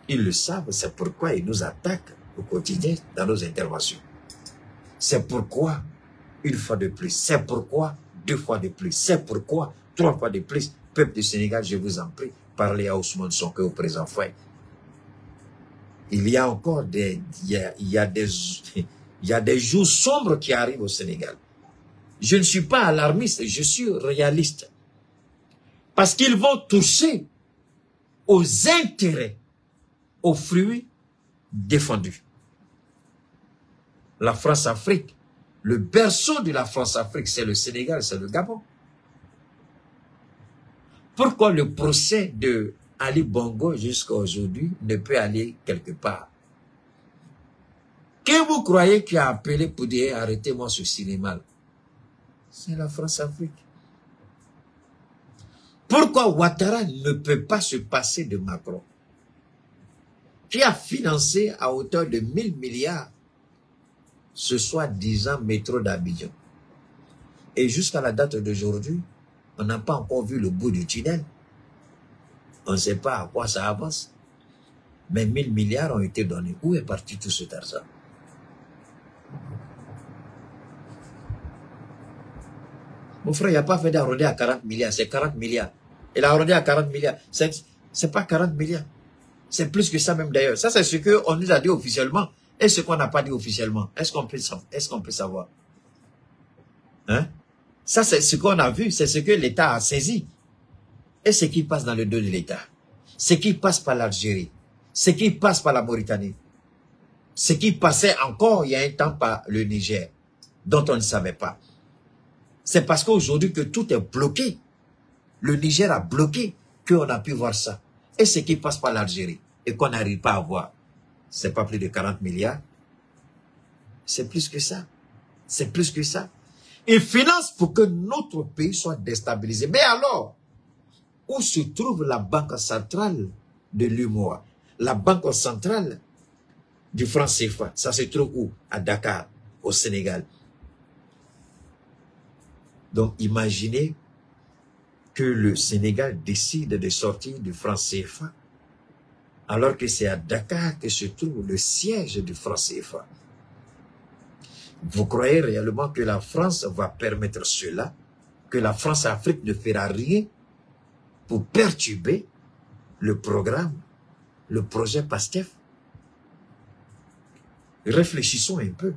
Ils le savent, c'est pourquoi ils nous attaquent au quotidien dans nos interventions. C'est pourquoi, une fois de plus, c'est pourquoi, deux fois de plus, c'est pourquoi, trois fois de plus, peuple du Sénégal, je vous en prie, parlez à Ousmane Sonko au présent Faye. Il y a encore des jours sombres qui arrivent au Sénégal. Je ne suis pas alarmiste, je suis réaliste. Parce qu'ils vont toucher aux intérêts, aux fruits défendus. La France-Afrique, le berceau de la France-Afrique, c'est le Sénégal, c'est le Gabon. Pourquoi le procès de Ali Bongo jusqu'à aujourd'hui ne peut aller quelque part? Qui vous croyez qui a appelé pour dire arrêtez-moi ce cinéma? C'est la France-Afrique. Pourquoi Ouattara ne peut pas se passer de Macron, qui a financé à hauteur de 1000 milliards ce soi-disant métro d'Abidjan? Et jusqu'à la date d'aujourd'hui, on n'a pas encore vu le bout du tunnel. On ne sait pas à quoi ça avance. Mais 1000 milliards ont été donnés. Où est parti tout cet argent? Mon frère, il n'a pas fait d'arrondir à 40 milliards, c'est 40 milliards. Il a arrondi à 40 milliards. C'est pas 40 milliards. C'est plus que ça même d'ailleurs. Ça, c'est ce qu'on nous a dit officiellement. Et ce qu'on n'a pas dit officiellement. Est-ce qu'on peut savoir? Hein? Ça, c'est ce qu'on a vu. C'est ce que l'État a saisi. Et ce qui passe dans le dos de l'État. Ce qui passe par l'Algérie. Ce qui passe par la Mauritanie. Ce qui passait encore il y a un temps par le Niger. Dont on ne savait pas. C'est parce qu'aujourd'hui que tout est bloqué. Le Niger a bloqué qu'on a pu voir ça. Et ce qui passe par l'Algérie et qu'on n'arrive pas à voir, c'est pas plus de 40 milliards. C'est plus que ça. C'est plus que ça. Ils financent pour que notre pays soit déstabilisé. Mais alors, où se trouve la banque centrale de l'UMOA? La banque centrale du franc CFA, ça se trouve où? À Dakar, au Sénégal. Donc, imaginez que le Sénégal décide de sortir du franc CFA, alors que c'est à Dakar que se trouve le siège du franc CFA. Vous croyez réellement que la France va permettre cela, que la France-Afrique ne fera rien pour perturber le programme, le projet PASTEF? Réfléchissons un peu,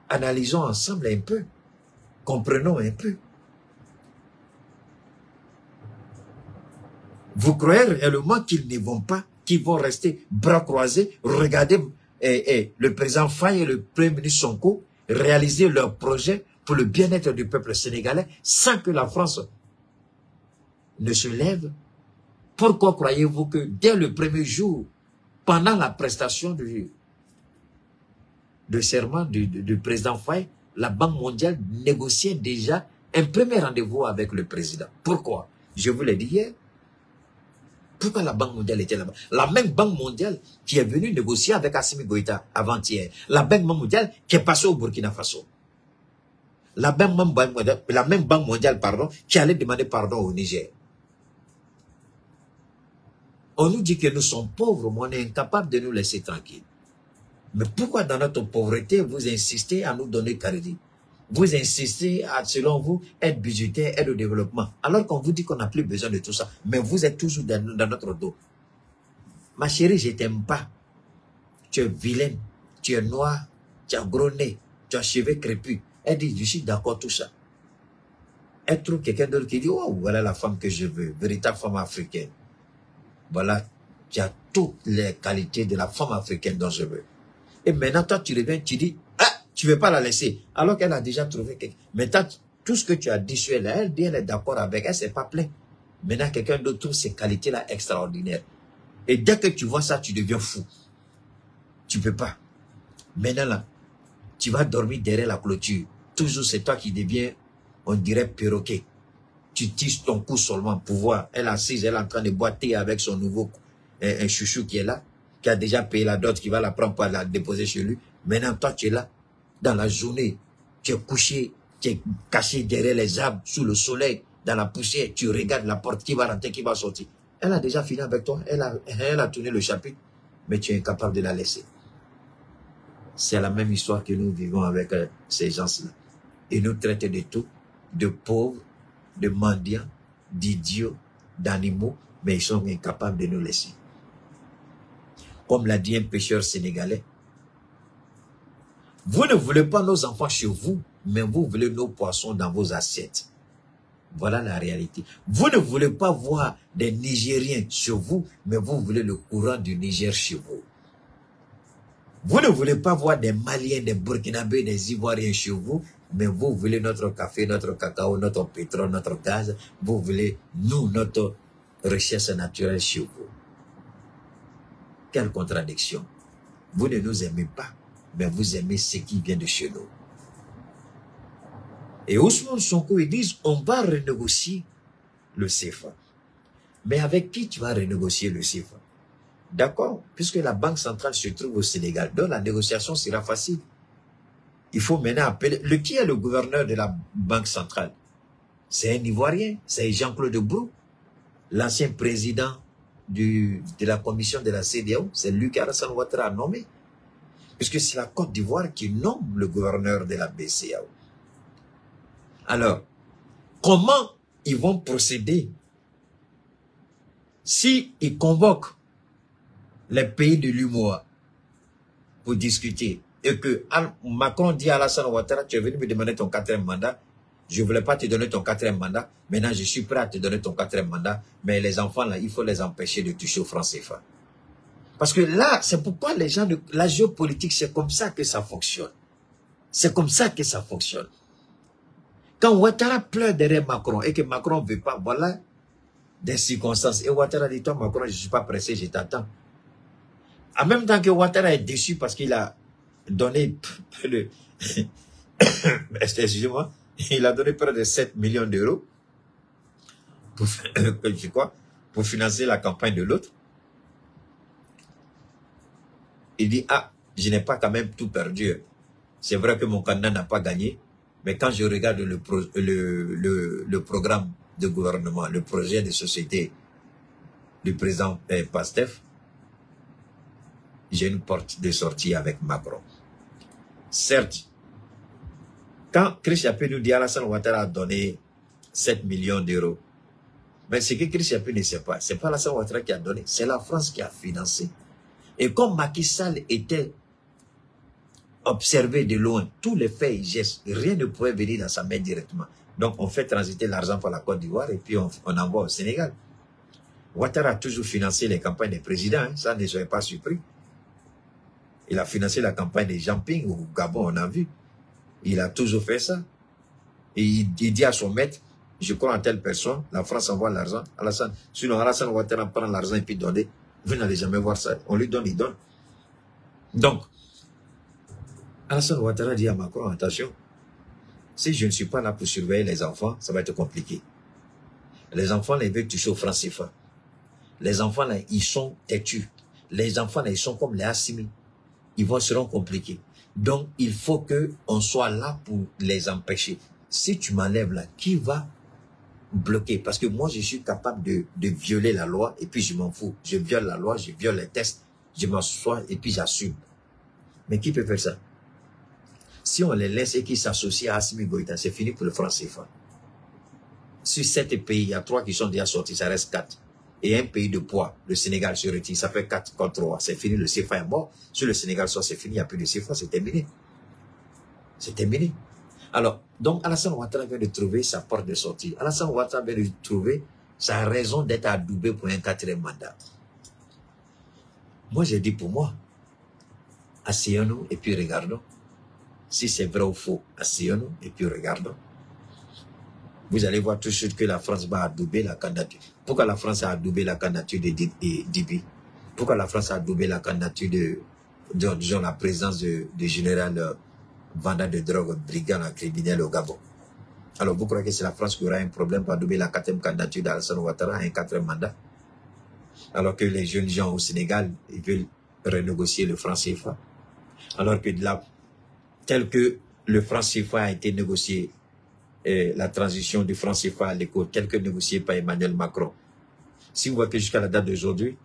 analysons ensemble un peu, comprenons un peu. Vous croyez réellement qu'ils ne vont pas, qu'ils vont rester bras croisés, regarder le président Faye et le premier ministre Sonko réaliser leurs projets pour le bien-être du peuple sénégalais sans que la France ne se lève? Pourquoi croyez-vous que dès le premier jour, pendant la prestation de serment du président Faye, la Banque mondiale négociait déjà un premier rendez-vous avec le président? Pourquoi? Je vous l'ai dit hier. Pourquoi la Banque mondiale était là-bas? La même Banque mondiale qui est venue négocier avec Assimi Goïta avant-hier. La Banque mondiale qui est passée au Burkina Faso. La même Banque mondiale, pardon, qui allait demander pardon au Niger. On nous dit que nous sommes pauvres, mais on est incapable de nous laisser tranquilles. Mais pourquoi dans notre pauvreté, vous insistez à nous donner crédit? Vous insistez à, selon vous, être budgétaire, aide au développement. Alors qu'on vous dit qu'on n'a plus besoin de tout ça. Mais vous êtes toujours dans notre dos. Ma chérie, je t'aime pas. Tu es vilaine, tu es noire, tu as gros nez, tu as cheveux crépus. Elle dit, je suis d'accord tout ça. Elle trouve quelqu'un d'autre qui dit, oh, voilà la femme que je veux, véritable femme africaine. Voilà, tu as toutes les qualités de la femme africaine dont je veux. Et maintenant, toi, tu reviens, tu dis, ah, tu ne veux pas la laisser. Alors qu'elle a déjà trouvé quelqu'un. Maintenant, tout ce que tu as dit sur elle, elle dit, elle est d'accord avec elle, c'est pas plein. Maintenant, quelqu'un d'autre trouve ces qualités-là extraordinaires. Et dès que tu vois ça, tu deviens fou. Tu ne peux pas. Maintenant, là, tu vas dormir derrière la clôture. Toujours, c'est toi qui deviens, on dirait, perroquet. Tu tisses ton cou seulement pour voir. Elle est assise, elle est en train de boiter avec son nouveau un chouchou qui est là, qui a déjà payé la dot, qui va la prendre pour la déposer chez lui. Maintenant, toi, tu es là. Dans la journée, tu es couché, tu es caché derrière les arbres, sous le soleil, dans la poussière. Tu regardes la porte qui va rentrer, qui va sortir. Elle a déjà fini avec toi. Elle a tourné le chapitre, mais tu es incapable de la laisser. C'est la même histoire que nous vivons avec ces gens-là. Ils nous traitent de tout, de pauvres, de mendiants, d'idiots, d'animaux, mais ils sont incapables de nous laisser. Comme l'a dit un pêcheur sénégalais, vous ne voulez pas nos enfants chez vous, mais vous voulez nos poissons dans vos assiettes. Voilà la réalité. Vous ne voulez pas voir des Nigériens chez vous, mais vous voulez le courant du Niger chez vous. Vous ne voulez pas voir des Maliens, des Burkinabés, des Ivoiriens chez vous, mais vous voulez notre café, notre cacao, notre pétrole, notre gaz. Vous voulez, nous, notre richesse naturelle chez vous. Quelle contradiction. Vous ne nous aimez pas, mais vous aimez ce qui vient de chez nous. Et Ousmane Sonko, ils disent, on va renégocier le CFA. Mais avec qui tu vas renégocier le CFA? D'accord, puisque la banque centrale se trouve au Sénégal, donc la négociation sera facile. Il faut maintenant appeler... Qui est le gouverneur de la banque centrale? C'est un Ivoirien, c'est Jean-Claude Brou, l'ancien président de la commission de la CEDEAO, c'est lui qu'Alassane Ouattara a nommé. Puisque c'est la Côte d'Ivoire qui nomme le gouverneur de la BCEAO. Alors, comment ils vont procéder si ils convoquent les pays de l'UMOA pour discuter et que Macron dit à Alassane Ouattara, tu es venu me demander ton 4e mandat, je ne voulais pas te donner ton 4e mandat, maintenant je suis prêt à te donner ton 4e mandat, mais les enfants là, il faut les empêcher de toucher au franc CFA. Parce que là, c'est pourquoi les gens de la géopolitique, c'est comme ça que ça fonctionne. C'est comme ça que ça fonctionne. Quand Ouattara pleure derrière Macron et que Macron ne veut pas, voilà des circonstances. Et Ouattara dit, toi Macron, je ne suis pas pressé, je t'attends. En même temps que Ouattara est déçu parce qu'il a donné excusez-moi, il a donné près de 7 millions d'euros pour financer la campagne de l'autre. Il dit, ah, je n'ai pas quand même tout perdu. C'est vrai que mon candidat n'a pas gagné, mais quand je regarde le programme de gouvernement, le projet de société du président Pastef, j'ai une porte de sortie avec Macron. Certes, quand Chris Yapé nous dit Alassane Ouattara a donné 7 millions d'euros, mais ce que Chris Yapé ne sait pas, c'est pas Alassane Ouattara qui a donné, c'est la France qui a financé. Et comme Macky Sall était observé de loin, tous les faits et gestes, rien ne pouvait venir dans sa main directement. Donc on fait transiter l'argent par la Côte d'Ivoire et puis on envoie au Sénégal. Ouattara a toujours financé les campagnes des présidents, hein, ça ne soyez pas surpris. Il a financé la campagne des Jamping au Gabon, on a vu. Il a toujours fait ça. Et il dit à son maître, je crois en telle personne, la France envoie l'argent. Alassane, sinon Alassane Ouattara prend l'argent et puis donne. Vous n'allez jamais voir ça. On lui donne, il donne. Donc, Alassane Ouattara dit à Macron, attention, si je ne suis pas là pour surveiller les enfants, ça va être compliqué. Les enfants, là, ils veulent toucher au franc CFA. Les enfants, là, ils sont têtus. Les enfants, là, ils sont comme les Assimi. Ils seront compliqués. Donc, il faut qu'on soit là pour les empêcher. Si tu m'enlèves là, qui va bloquer? Parce que moi, je suis capable de violer la loi et puis je m'en fous. Je viole la loi, je viole les tests, je m'assois et puis j'assume. Mais qui peut faire ça? Si on les laisse et qu'ils s'associent à Assimi Goïta, c'est fini pour le franc CFA. Sur 7 pays, il y a 3 qui sont déjà sortis, ça reste 4. Et un pays de poids, le Sénégal se retire, ça fait 4 contre 3. C'est fini, le CFA est mort. Sur le Sénégal, c'est fini, il n'y a plus de CFA, c'est terminé. C'est terminé. Alors, donc Alassane Ouattara vient de trouver sa porte de sortie. Alassane Ouattara vient de trouver sa raison d'être adoubé pour un 4e mandat. Moi, j'ai dit pour moi, asseyons-nous et puis regardons. Si c'est vrai ou faux, asseyons-nous et puis regardons. Vous allez voir tout de suite que la France va adouber la candidature. Pourquoi la France a adoubé la candidature de Dibi? Pourquoi la France a adoubé la candidature disons, la présence de général vendeur de drogue, brigand criminel au Gabon? Alors, vous croyez que c'est la France qui aura un problème pour adouber la 4e candidature d'Alassane Ouattara à un 4e mandat? Alors que les jeunes gens au Sénégal, ils veulent renégocier le franc CFA. Alors que là, tel que le franc CFA a été négocié, la transition du franc CFA à l'éco, tel que négocié par Emmanuel Macron. Si vous voyez que jusqu'à la date d'aujourd'hui,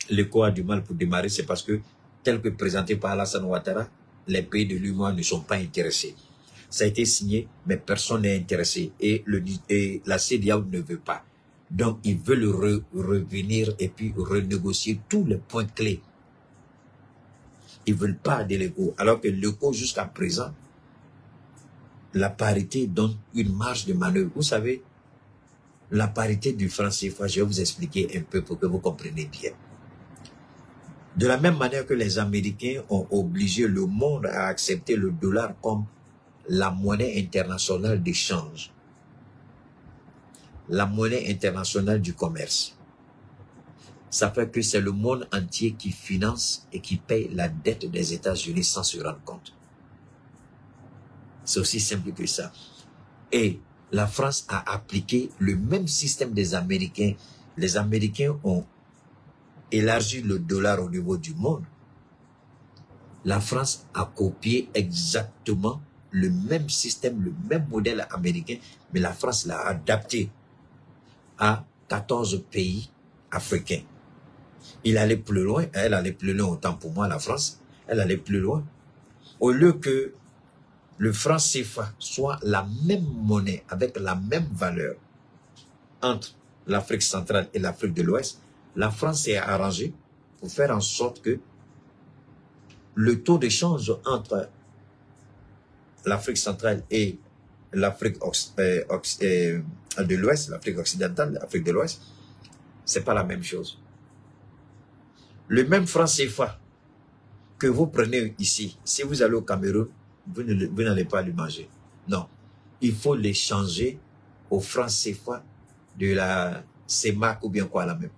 l'éco a du mal pour démarrer, c'est parce que, tel que présenté par Alassane Ouattara, les pays de l'UEMOA ne sont pas intéressés. Ça a été signé, mais personne n'est intéressé. Et la CEDEAO ne veut pas. Donc, ils veulent revenir et puis renégocier tous les points clés. Ils ne veulent pas de l'éco. Alors que l'éco, jusqu'à présent, la parité donne une marge de manœuvre. Vous savez, la parité du franc CFA, je vais vous expliquer un peu pour que vous compreniez bien. De la même manière que les Américains ont obligé le monde à accepter le dollar comme la monnaie internationale d'échange, la monnaie internationale du commerce. Ça fait que c'est le monde entier qui finance et qui paye la dette des États-Unis sans se rendre compte. C'est aussi simple que ça. Et la France a appliqué le même système des Américains. Les Américains ont élargi le dollar au niveau du monde. La France a copié exactement le même système, le même modèle américain, mais la France l'a adapté à 14 pays africains. Il allait plus loin, elle allait plus loin, autant pour moi la France, elle allait plus loin. Au lieu que le franc CFA soit la même monnaie avec la même valeur entre l'Afrique centrale et l'Afrique de l'Ouest, la France s'est arrangée pour faire en sorte que le taux d'échange entre l'Afrique centrale et l'Afrique de l'Ouest, l'Afrique occidentale, l'Afrique de l'Ouest, c'est pas la même chose. Le même franc CFA que vous prenez ici, si vous allez au Cameroun, vous n'allez pas le manger. Non. Il faut l'échanger au franc CFA de la CEMAC ou bien quoi la même.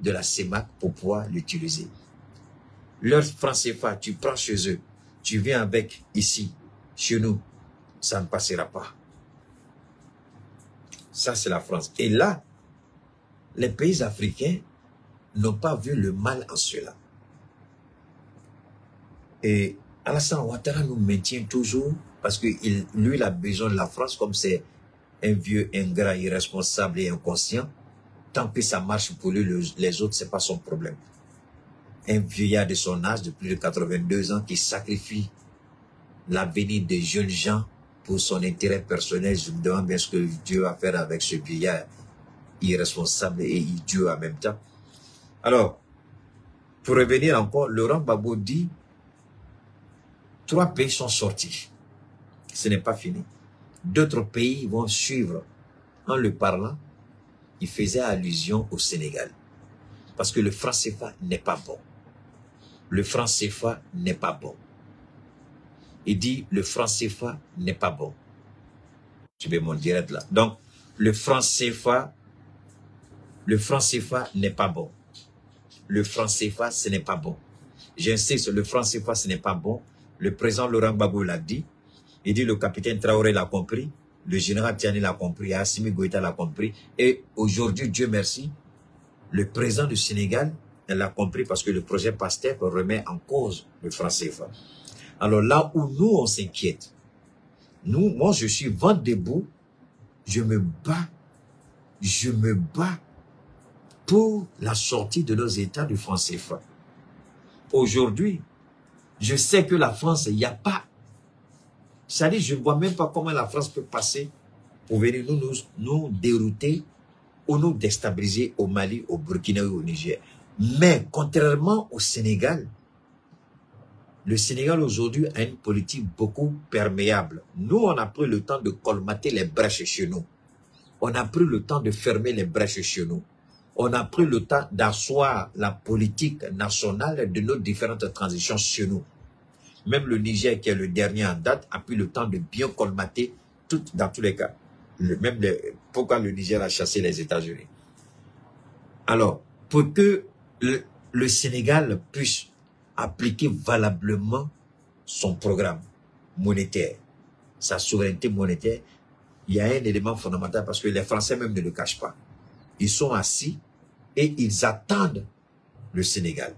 De la CEMAC pour pouvoir l'utiliser. Leur franc CFA, tu prends chez eux, tu viens avec ici, chez nous, ça ne passera pas. Ça, c'est la France. Et là, les pays africains n'ont pas vu le mal en cela. Et Alassane Ouattara nous maintient toujours parce que lui, il a besoin de la France comme c'est un vieux ingrat, irresponsable et inconscient. Tant que ça marche pour lui, les autres, c'est pas son problème. Un vieillard de son âge, de plus de 82 ans, qui sacrifie l'avenir des jeunes gens pour son intérêt personnel. Je me demande bien ce que Dieu va faire avec ce vieillard irresponsable et idiot en même temps. Alors, pour revenir encore, Laurent Gbagbo dit 3 pays sont sortis. Ce n'est pas fini. D'autres pays vont suivre. En le parlant, il faisait allusion au Sénégal. Parce que le franc CFA n'est pas bon. le franc CFA n'est pas bon. Il dit, le franc CFA n'est pas bon. Je vais mon direct là. Donc, le franc CFA n'est pas bon. Le franc CFA, ce n'est pas bon. J'insiste, le franc CFA, ce n'est pas bon. Le président Laurent Gbagbo l'a dit. Il dit, le capitaine Traoré l'a compris. Le général Tiani l'a compris. Assimi Goïta l'a compris. Et aujourd'hui, Dieu merci, le président du Sénégal l'a compris parce que le projet PASTEF remet en cause le franc CFA. Alors là où nous, on s'inquiète, moi, je suis vent debout, je me bats pour la sortie de nos États du franc CFA. Aujourd'hui, je sais que la France, il n'y a pas. C'est-à-dire, je ne vois même pas comment la France peut passer pour venir nous dérouter ou nous déstabiliser au Mali, au Burkina ou au Niger. Mais contrairement au Sénégal, le Sénégal aujourd'hui a une politique beaucoup perméable. Nous, on a pris le temps de colmater les brèches chez nous. On a pris le temps de fermer les brèches chez nous. On a pris le temps d'asseoir la politique nationale de nos différentes transitions chez nous. Même le Niger, qui est le dernier en date, a pris le temps de bien colmater dans tous les cas. Pourquoi le Niger a chassé les États-Unis? Alors, pour que le Sénégal puisse appliquer valablement son programme monétaire, sa souveraineté monétaire, il y a un élément fondamental parce que les Français même ne le cachent pas. Ils sont assis et ils attendent le Sénégal.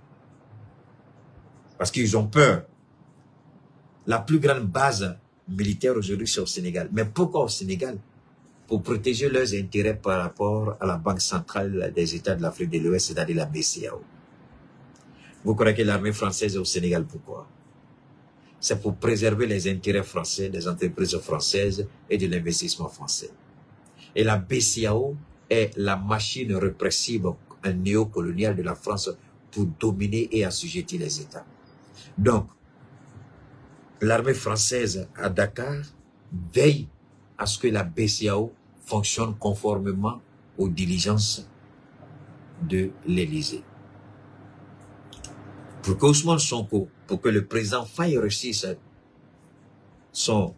Parce qu'ils ont peur. La plus grande base militaire aujourd'hui, c'est au Sénégal. Mais pourquoi au Sénégal? Pour protéger leurs intérêts par rapport à la Banque centrale des États de l'Afrique de l'Ouest, c'est-à-dire la BCEAO. Vous croyez que l'armée française est au Sénégal, pourquoi? C'est pour préserver les intérêts français, des entreprises françaises et de l'investissement français. Et la BCEAO est la machine répressive néocoloniale de la France pour dominer et assujettir les États. Donc, l'armée française à Dakar veille à ce que la BCEAO fonctionne conformément aux diligences de l'Élysée. Pour que Ousmane Sonko, pour que le président Faye réussisse son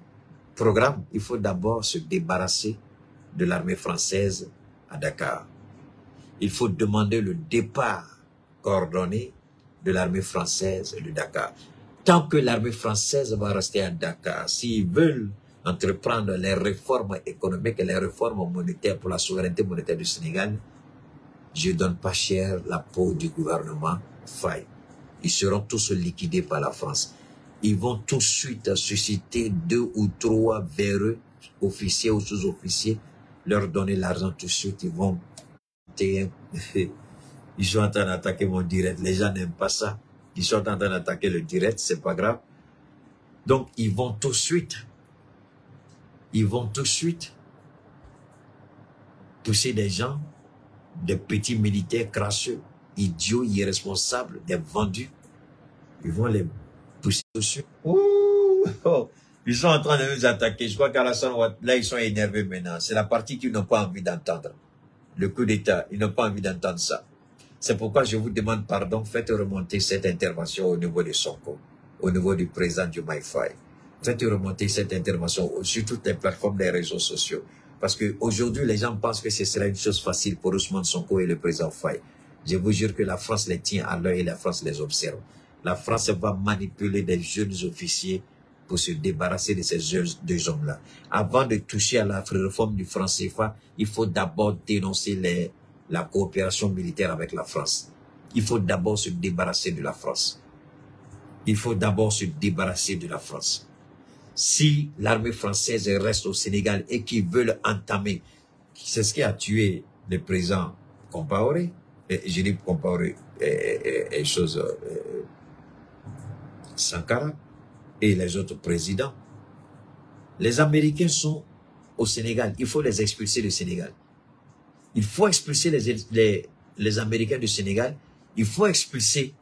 programme, il faut d'abord se débarrasser de l'armée française à Dakar. Il faut demander le départ coordonné de l'armée française de Dakar. Tant que l'armée française va rester à Dakar, s'ils veulent entreprendre les réformes économiques et les réformes monétaires pour la souveraineté monétaire du Sénégal, je ne donne pas cher la peau du gouvernement Faye. Ils seront tous liquidés par la France. Ils vont tout de suite susciter 2 ou 3 véreux, officiers ou sous-officiers, leur donner l'argent tout de suite. Ils vont... Ils sont en train d'attaquer mon direct. Les gens n'aiment pas ça. Ils sont en train d'attaquer le direct, c'est pas grave. Donc, ils vont tout de suite pousser des gens, des petits militaires crasseux, idiots, irresponsables, des vendus. Ils vont les pousser dessus. Ils sont en train de nous attaquer. Je crois qu'Alassane Ouattara, là, ils sont énervés maintenant. C'est la partie qu'ils n'ont pas envie d'entendre. Le coup d'État, ils n'ont pas envie d'entendre ça. C'est pourquoi je vous demande pardon. Faites remonter cette intervention au niveau de Sonko, au niveau du président Diomaye Faye. Faites remonter cette intervention sur toutes les plateformes des réseaux sociaux. Parce qu'aujourd'hui, les gens pensent que ce sera une chose facile pour Ousmane Sonko et le président Faye. Je vous jure que la France les tient à l'œil et la France les observe. La France va manipuler des jeunes officiers pour se débarrasser de ces deux hommes-là. Avant de toucher à la réforme du franc CFA, il faut d'abord dénoncer la coopération militaire avec la France. Il faut d'abord se débarrasser de la France. Il faut d'abord se débarrasser de la France. Si l'armée française reste au Sénégal et qu'ils veulent entamer, c'est ce qui a tué le président Compaoré, je dis Compaoré et Sankara et les autres présidents. Les Américains sont au Sénégal. Il faut les expulser du Sénégal. Il faut expulser les Américains du Sénégal. Il faut expulser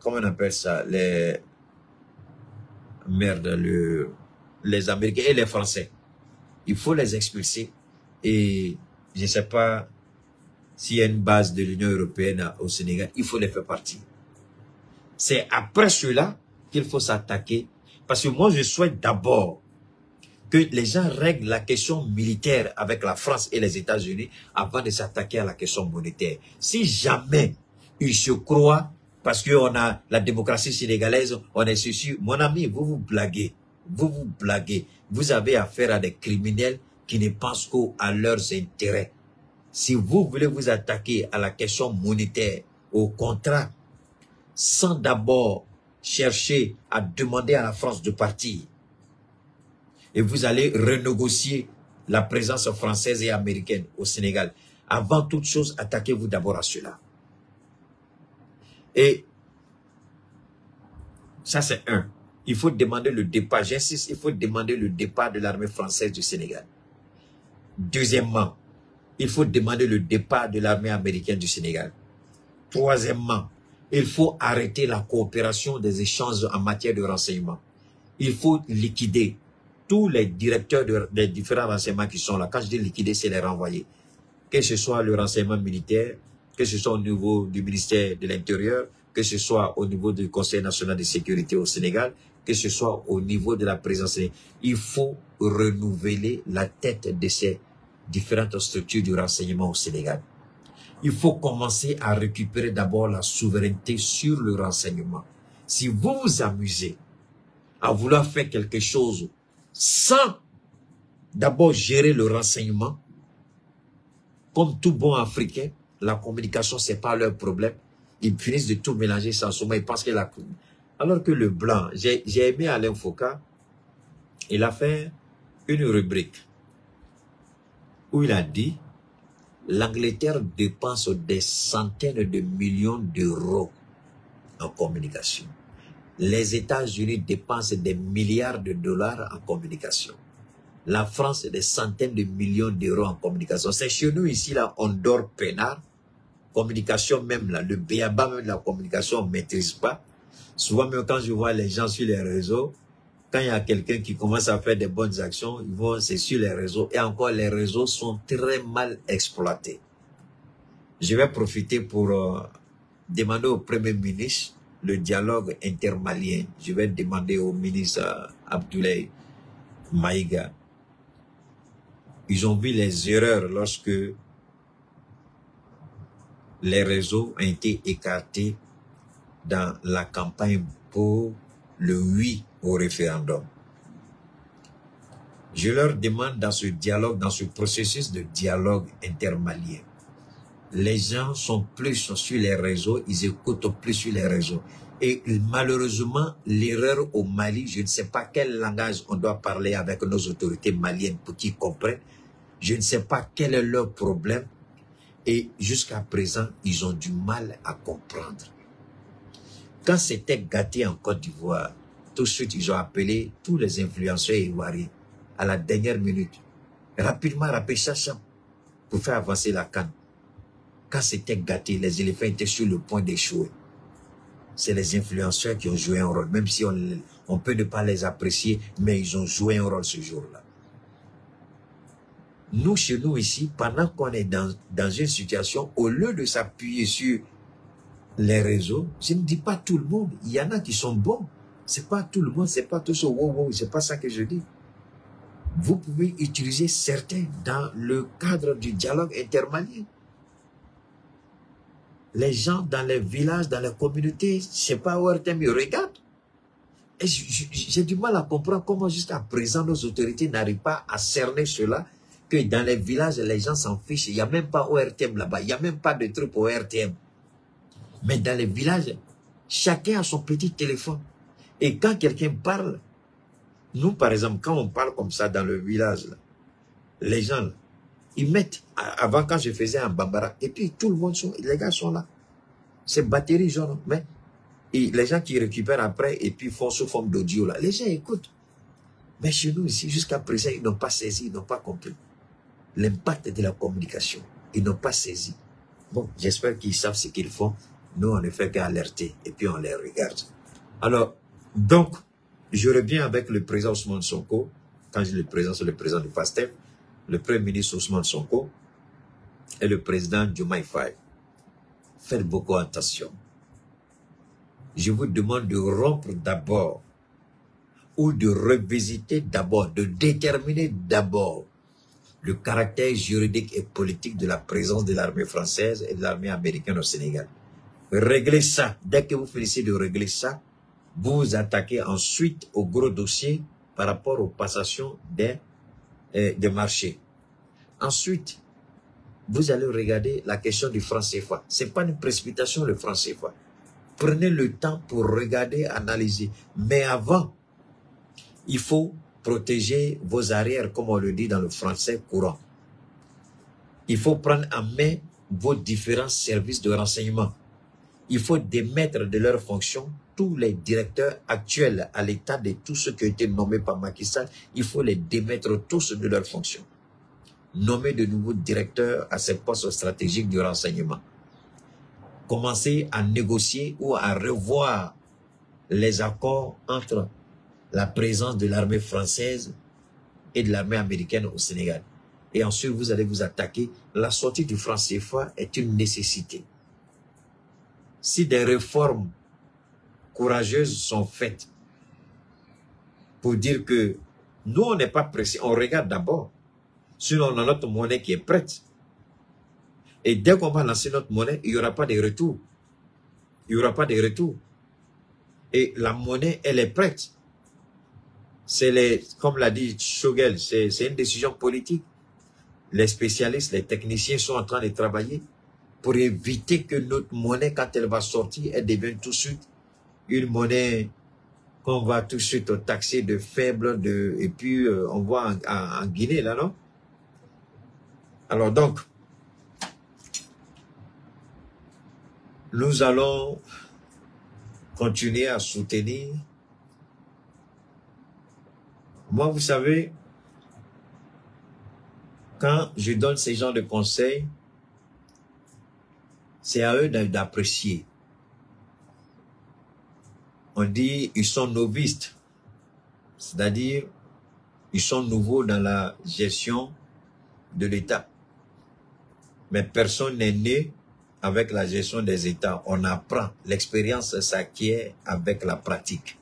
comment on appelle ça, les Américains et les Français. Il faut les expulser. Et je ne sais pas s'il y a une base de l'Union européenne au Sénégal, il faut les faire partir. C'est après cela qu'il faut s'attaquer. Parce que moi, je souhaite d'abord que les gens règlent la question militaire avec la France et les États-Unis avant de s'attaquer à la question monétaire. Si jamais ils se croient, parce qu'on a la démocratie sénégalaise, on est ceci, mon ami, vous vous blaguez. Vous vous blaguez. Vous avez affaire à des criminels qui ne pensent qu'à leurs intérêts. Si vous voulez vous attaquer à la question monétaire, au contrat, sans d'abord chercher à demander à la France de partir, et vous allez renégocier la présence française et américaine au Sénégal. Avant toute chose, attaquez-vous d'abord à cela. Et ça, c'est un. Il faut demander le départ, j'insiste, il faut demander le départ de l'armée française du Sénégal. Deuxièmement, il faut demander le départ de l'armée américaine du Sénégal. Troisièmement, il faut arrêter la coopération des échanges en matière de renseignement. Il faut liquider tous les directeurs des différents renseignements qui sont là. Quand je dis liquider, c'est les renvoyer. Que ce soit le renseignement militaire, que ce soit au niveau du ministère de l'Intérieur, que ce soit au niveau du Conseil national de sécurité au Sénégal, que ce soit au niveau de la présence. Il faut renouveler la tête de ces différentes structures du renseignement au Sénégal. Il faut commencer à récupérer d'abord la souveraineté sur le renseignement. Si vous vous amusez à vouloir faire quelque chose sans d'abord gérer le renseignement, comme tout bon Africain, la communication, c'est pas leur problème. Ils finissent de tout mélanger sans sommeil. Ils pensent que la... Alors que le blanc, j'ai aimé Alain Foucault, il a fait une rubrique où il a dit l'Angleterre dépense des centaines de millions d'euros en communication. Les États-Unis dépensent des milliards de dollars en communication. La France, des centaines de millions d'euros en communication. C'est chez nous ici, là, on dort peinard. Communication même, là, le béaba même de la communication, on ne maîtrise pas. Souvent, même quand je vois les gens sur les réseaux, quand il y a quelqu'un qui commence à faire des bonnes actions, ils vont, c'est sur les réseaux. Et encore, les réseaux sont très mal exploités. Je vais profiter pour demander au Premier ministre le dialogue intermalien. Je vais demander au ministre Abdoulaye Maïga. Ils ont vu les erreurs lorsque les réseaux ont été écartés dans la campagne pour le oui au référendum. Je leur demande dans ce dialogue, dans ce processus de dialogue intermalien, les gens sont plus sur les réseaux, ils écoutent plus sur les réseaux. Et malheureusement, l'erreur au Mali, je ne sais pas quel langage on doit parler avec nos autorités maliennes pour qu'ils comprennent. Je ne sais pas quel est leur problème. Et jusqu'à présent, ils ont du mal à comprendre. Quand c'était gâté en Côte d'Ivoire, tout de suite, ils ont appelé tous les influenceurs ivoiriens à la dernière minute. Rapidement, Chacham, pour faire avancer la canne. Quand c'était gâté, les éléphants étaient sur le point d'échouer. C'est les influenceurs qui ont joué un rôle, même si on peut ne pas les apprécier, mais ils ont joué un rôle ce jour-là. Nous, chez nous ici, pendant qu'on est dans une situation, au lieu de s'appuyer sur les réseaux, je ne dis pas tout le monde, il y en a qui sont bons. C'est pas tout le monde, c'est pas tout ce wow, c'est pas ça que je dis. Vous pouvez utiliser certains dans le cadre du dialogue intermalien. Les gens dans les villages, dans les communautés, c'est pas ORTM, ils regardent. Et j'ai du mal à comprendre comment jusqu'à présent nos autorités n'arrivent pas à cerner cela, que dans les villages, les gens s'en fichent. Il n'y a même pas ORTM là-bas, il n'y a même pas de truc pour ORTM. Mais dans les villages, chacun a son petit téléphone. Et quand quelqu'un parle, nous par exemple, quand on parle comme ça dans le village, là, les gens, là, ils mettent, avant quand je faisais un bambara, et puis tout le monde, les gars sont là. C'est batterie jaune, mais et les gens qui récupèrent après et puis font sous forme d'audio là, les gens écoutent. Mais chez nous ici, jusqu'à présent, ils n'ont pas saisi, ils n'ont pas compris l'impact de la communication. Ils n'ont pas saisi. Bon, j'espère qu'ils savent ce qu'ils font. Nous, on ne fait qu'alerter et puis on les regarde. Alors, donc, je reviens avec le président Ousmane Sonko. Quand je dis le président, c'est le président du PASTEF, le premier ministre Ousmane Sonko et le président Diomaye Faye. Faites beaucoup attention. je vous demande de rompre d'abord ou de revisiter d'abord, de déterminer d'abord le caractère juridique et politique de la présence de l'armée française et de l'armée américaine au Sénégal. Réglez ça. Dès que vous finissez de régler ça, vous vous attaquez ensuite au gros dossier par rapport aux passations des marchés. Ensuite, vous allez regarder la question du franc CFA. Ce n'est pas une précipitation le franc CFA. Prenez le temps pour regarder, analyser. Mais avant, il faut protéger vos arrières, comme on le dit dans le français courant. Il faut prendre en main vos différents services de renseignement. Il faut démettre de leurs fonctions tous les directeurs actuels à l'état de tous ceux qui ont été nommés par Macky Sall. Il faut les démettre tous de leurs fonctions. Nommer de nouveaux directeurs à ces postes stratégiques du renseignement. Commencer à négocier ou à revoir les accords entre la présence de l'armée française et de l'armée américaine au Sénégal. Et ensuite, vous allez vous attaquer. La sortie du franc CFA est une nécessité. Si des réformes courageuses sont faites pour dire que nous, on n'est pas pressés, on regarde d'abord. Sinon, on a notre monnaie qui est prête. Et dès qu'on va lancer notre monnaie, il n'y aura pas de retour. Il n'y aura pas de retour. Et la monnaie, elle est prête. Comme l'a dit Shogel, c'est une décision politique. Les spécialistes, les techniciens sont en train de travailler pour éviter que notre monnaie, quand elle va sortir, elle devienne tout de suite une monnaie qu'on va tout de suite taxer de faible, et puis on voit en Guinée, là, non? Alors donc, nous allons continuer à soutenir. Moi, vous savez, quand je donne ces genres de conseils, c'est à eux d'apprécier. On dit, ils sont novices, c'est-à-dire, ils sont nouveaux dans la gestion de l'État. Mais personne n'est né avec la gestion des États. On apprend. L'expérience s'acquiert avec la pratique.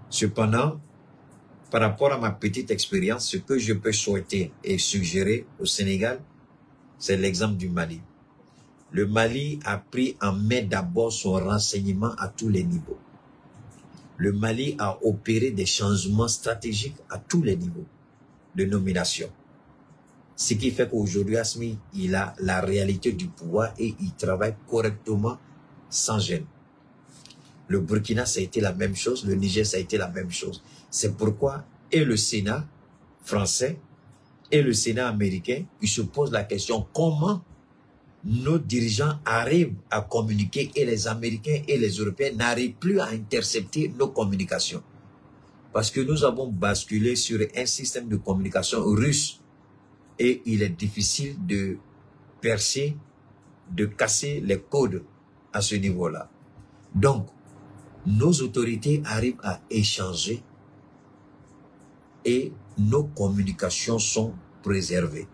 Cependant, par rapport à ma petite expérience, ce que je peux souhaiter et suggérer au Sénégal, c'est l'exemple du Mali. Le Mali a pris en main d'abord son renseignement à tous les niveaux. Le Mali a opéré des changements stratégiques à tous les niveaux de nomination. Ce qui fait qu'aujourd'hui, Assimi, il a la réalité du pouvoir et il travaille correctement sans gêne. Le Burkina, ça a été la même chose. Le Niger, ça a été la même chose. C'est pourquoi et le Sénat français et le Sénat américain, ils se posent la question comment nos dirigeants arrivent à communiquer et les Américains et les Européens n'arrivent plus à intercepter nos communications. Parce que nous avons basculé sur un système de communication russe et il est difficile de percer, de casser les codes à ce niveau-là. Donc, nos autorités arrivent à échanger et nos communications sont préservées.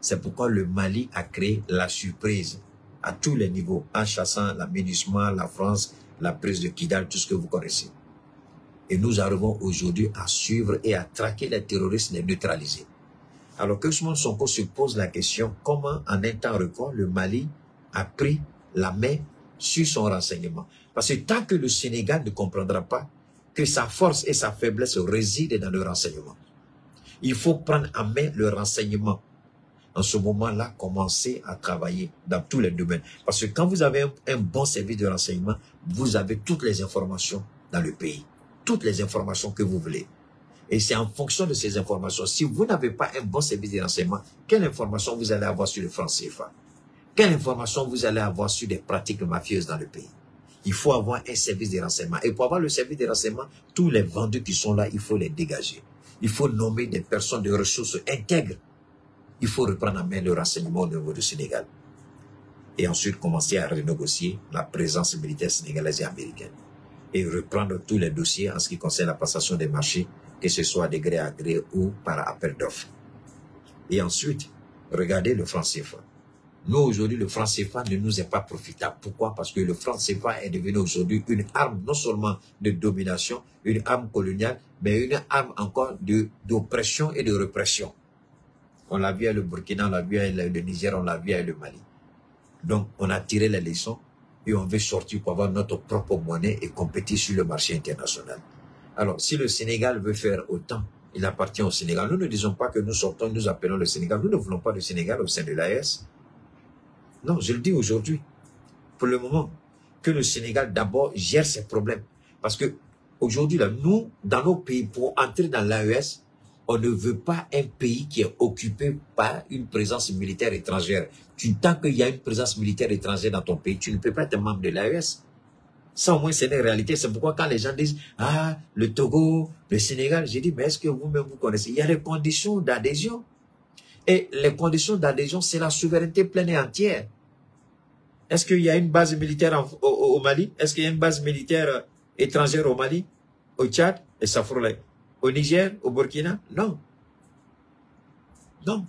C'est pourquoi le Mali a créé la surprise à tous les niveaux, en chassant la MINUSMA, la France, la prise de Kidal, tout ce que vous connaissez. Et nous arrivons aujourd'hui à suivre et à traquer les terroristes, les neutraliser. Alors que Ousmane Sonko se pose la question, comment en un temps record le Mali a pris la main sur son renseignement. Parce que tant que le Sénégal ne comprendra pas que sa force et sa faiblesse résident dans le renseignement, il faut prendre en main le renseignement. En ce moment-là, commencer à travailler dans tous les domaines. Parce que quand vous avez un bon service de renseignement, vous avez toutes les informations dans le pays. Toutes les informations que vous voulez. Et c'est en fonction de ces informations. Si vous n'avez pas un bon service de renseignement, quelle information vous allez avoir sur le franc CFA? Quelle information vous allez avoir sur des pratiques mafieuses dans le pays? Il faut avoir un service de renseignement. Et pour avoir le service de renseignement, tous les vendus qui sont là, il faut les dégager. Il faut nommer des personnes de ressources intègres. Il faut reprendre en main le renseignement au niveau du Sénégal. Et ensuite commencer à renégocier la présence militaire sénégalaise et américaine. Et reprendre tous les dossiers en ce qui concerne la passation des marchés, que ce soit de gré à gré ou par appel d'offres. Et ensuite, regardez le franc CFA. Nous, aujourd'hui, le franc CFA ne nous est pas profitable. Pourquoi? Parce que le franc CFA est devenu aujourd'hui une arme non seulement de domination, une arme coloniale, mais une arme encore d'oppression et de répression. On l'a vu avec le Burkina, on l'a vu avec le Niger, on l'a vu avec le Mali. Donc, on a tiré les leçons et on veut sortir pour avoir notre propre monnaie et compétir sur le marché international. Alors, si le Sénégal veut faire autant, il appartient au Sénégal. Nous ne disons pas que nous sortons, nous appelons le Sénégal. Nous ne voulons pas le Sénégal au sein de l'AES. Non, je le dis aujourd'hui, pour le moment, que le Sénégal d'abord gère ses problèmes. Parce que aujourd'hui, là, nous, dans nos pays, pour entrer dans l'AES, on ne veut pas un pays qui est occupé par une présence militaire étrangère. Tant qu'il y a une présence militaire étrangère dans ton pays, tu ne peux pas être membre de l'AES. Ça, au moins, c'est une réalité. C'est pourquoi quand les gens disent « Ah, le Togo, le Sénégal », j'ai dit « Mais est-ce que vous-même vous connaissez ?» Il y a des conditions d'adhésion. Et les conditions d'adhésion, c'est la souveraineté pleine et entière. Est-ce qu'il y a une base militaire au Mali? Est-ce qu'il y a une base militaire étrangère au Mali, au Tchad et Safroulay? Au Niger, au Burkina? Non. Non.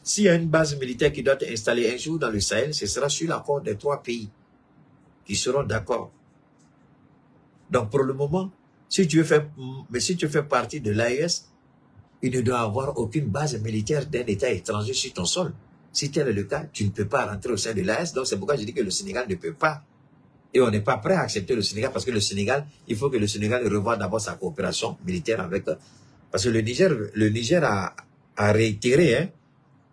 S'il y a une base militaire qui doit être installée un jour dans le Sahel, ce sera sur l'accord des 3 pays qui seront d'accord. Donc pour le moment, si tu fais partie de l'AES, il ne doit avoir aucune base militaire d'un État étranger sur ton sol. Si tel est le cas, tu ne peux pas rentrer au sein de l'AES. Donc c'est pourquoi je dis que le Sénégal ne peut pas. Et on n'est pas prêt à accepter le Sénégal parce que le Sénégal, il faut que le Sénégal revoie d'abord sa coopération militaire avec... Parce que le Niger a réitéré, hein.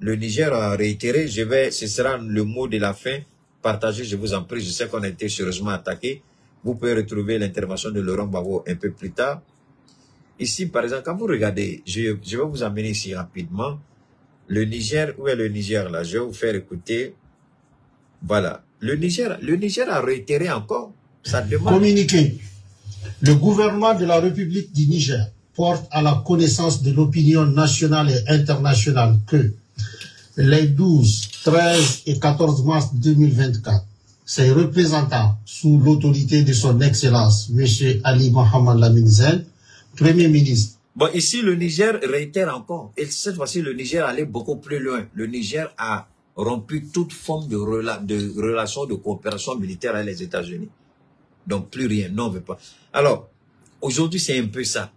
Le Niger a réitéré, ce sera le mot de la fin, partagez, je vous en prie, je sais qu'on a été sérieusement attaqué. Vous pouvez retrouver l'intervention de Laurent Gbagbo un peu plus tard. Ici, par exemple, quand vous regardez, je vais vous amener ici rapidement, le Niger, où est le Niger là? Je vais vous faire écouter. Voilà. Le Niger a réitéré encore sa demande. Communiqué. Le gouvernement de la République du Niger porte à la connaissance de l'opinion nationale et internationale que les 12, 13 et 14 mars 2024, ses représentants, sous l'autorité de son Excellence, M. Ali Mohamed Lamine Zen, Premier ministre. Bon, ici, le Niger réitère encore. Et cette fois-ci, le Niger allait beaucoup plus loin. Le Niger a rompu toute forme de relation de coopération militaire avec les États-Unis. Donc, plus rien. Non, on ne veut pas. Alors, aujourd'hui, c'est un peu ça.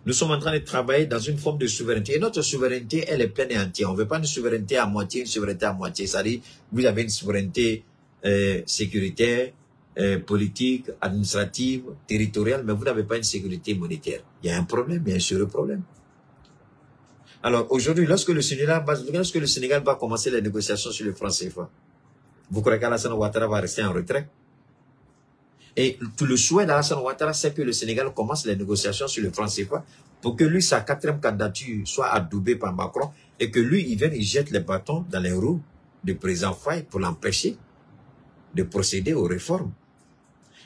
Nous sommes en train de travailler dans une forme de souveraineté. Et notre souveraineté, elle est pleine et entière. On ne veut pas une souveraineté à moitié, une souveraineté à moitié. C'est-à-dire, vous avez une souveraineté sécuritaire, politique, administrative, territoriale, mais vous n'avez pas une sécurité monétaire. Il y a un problème, il y a un sérieux problème. Alors, aujourd'hui, lorsque le Sénégal va commencer les négociations sur le franc CFA, vous croyez qu'Alassane Ouattara va rester en retrait? Et tout le souhait d'Alassane Ouattara, c'est que le Sénégal commence les négociations sur le franc CFA pour que lui, sa 4e candidature soit adoubée par Macron et que lui, il jette les bâtons dans les roues du président Faye pour l'empêcher de procéder aux réformes.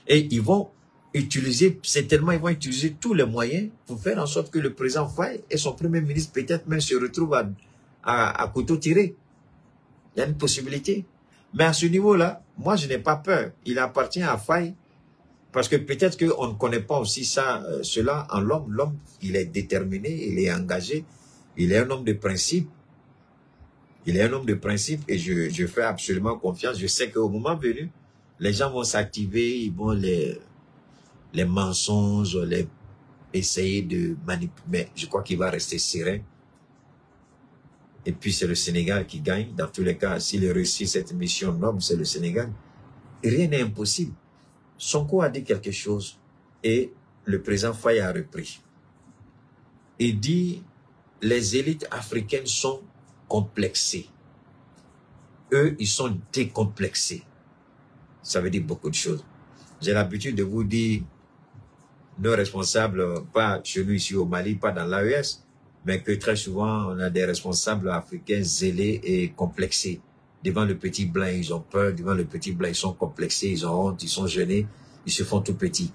Et ils vont utiliser, certainement, ils vont utiliser tous les moyens pour faire en sorte que le président Faye et son premier ministre peut-être même se retrouvent à couteau tiré. Il y a une possibilité. Mais à ce niveau-là, moi, je n'ai pas peur. Il appartient à Faye. Parce que peut-être qu'on ne connaît pas aussi cela en l'homme. L'homme, il est déterminé, il est engagé, il est un homme de principe. Il est un homme de principe et je fais absolument confiance. Je sais qu'au moment venu, les gens vont s'activer, ils vont les mensonges, essayer de manipuler. Mais je crois qu'il va rester serein. Et puis c'est le Sénégal qui gagne. Dans tous les cas, s'il réussit cette mission noble, c'est le Sénégal. Et rien n'est impossible. Sonko a dit quelque chose et le président Faye a repris. Il dit, les élites africaines sont complexés. Eux, ils sont décomplexés. Ça veut dire beaucoup de choses. J'ai l'habitude de vous dire, nos responsables, pas chez nous ici au Mali, pas dans l'AES, mais que très souvent, on a des responsables africains zélés et complexés. Devant le petit blanc, ils ont peur. Devant le petit blanc, ils sont complexés, ils ont honte, ils sont gênés, ils se font tout petits.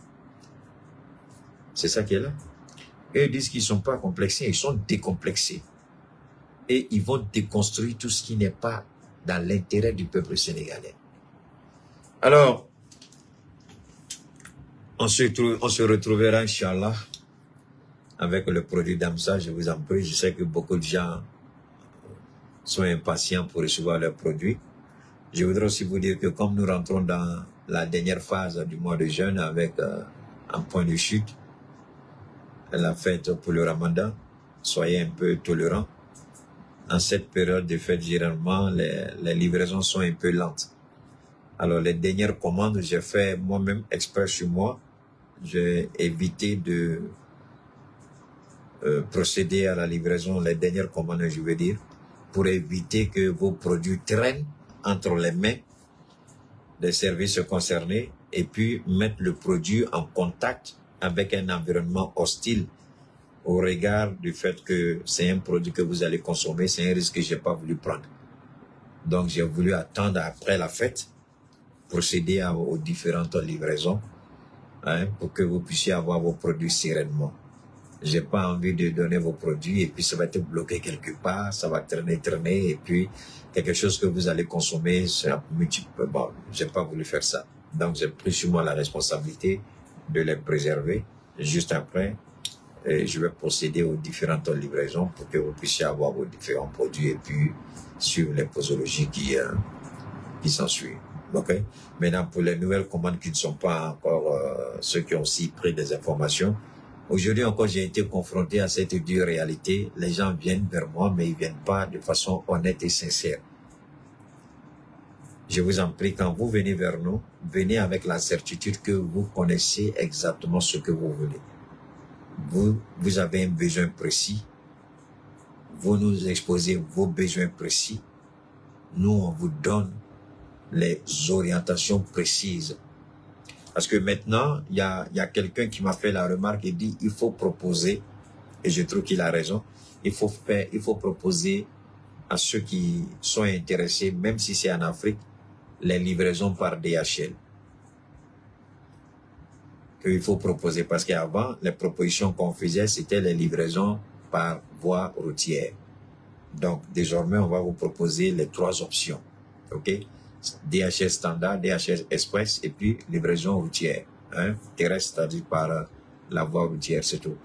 C'est ça qui est là. Eux disent qu'ils ne sont pas complexés, ils sont décomplexés. Et ils vont déconstruire tout ce qui n'est pas dans l'intérêt du peuple sénégalais. Alors, on se retrouvera, Inch'Allah, avec le produit d'Amsa, je vous en prie. Je sais que beaucoup de gens sont impatients pour recevoir leurs produits. Je voudrais aussi vous dire que comme nous rentrons dans la dernière phase du mois de jeûne avec un point de chute, la fête pour le Ramadan, soyez un peu tolérants. En cette période de fête, généralement, les livraisons sont un peu lentes. Alors, les dernières commandes, j'ai fait moi-même expert sur moi. J'ai évité de procéder à la livraison, les dernières commandes, je veux dire, pour éviter que vos produits traînent entre les mains des services concernés et puis mettre le produit en contact avec un environnement hostile au regard du fait que c'est un produit que vous allez consommer, c'est un risque que j'ai pas voulu prendre. Donc, j'ai voulu attendre après la fête, procéder aux différentes livraisons, pour que vous puissiez avoir vos produits sereinement. J'ai pas envie de donner vos produits et puis ça va être bloqué quelque part, ça va traîner et puis quelque chose que vous allez consommer, c'est un multiple. Bon, j'ai pas voulu faire ça. Donc, j'ai pris sur moi la responsabilité de les préserver. Juste après, je vais procéder aux différentes livraisons pour que vous puissiez avoir vos différents produits et puis suivre les posologies qui s'ensuivent. Okay? Maintenant, pour les nouvelles commandes qui ne sont pas encore ceux qui ont aussi pris des informations, aujourd'hui encore, j'ai été confronté à cette dure réalité. Les gens viennent vers moi, mais ils viennent pas de façon honnête et sincère. Je vous en prie, quand vous venez vers nous, venez avec la certitude que vous connaissez exactement ce que vous voulez. Vous avez un besoin précis. Vous nous exposez vos besoins précis. Nous, on vous donne les orientations précises. Parce que maintenant, il y a quelqu'un qui m'a fait la remarque et dit, il faut proposer, et je trouve qu'il a raison, il faut proposer à ceux qui sont intéressés, même si c'est en Afrique, les livraisons par DHL. Qu'il faut proposer, parce qu'avant, les propositions qu'on faisait, c'était les livraisons par voie routière. Donc, désormais, on va vous proposer les 3 options. OK? DHL standard, DHL express et puis livraison routière, terrestre, c'est-à-dire par la voie routière, c'est tout.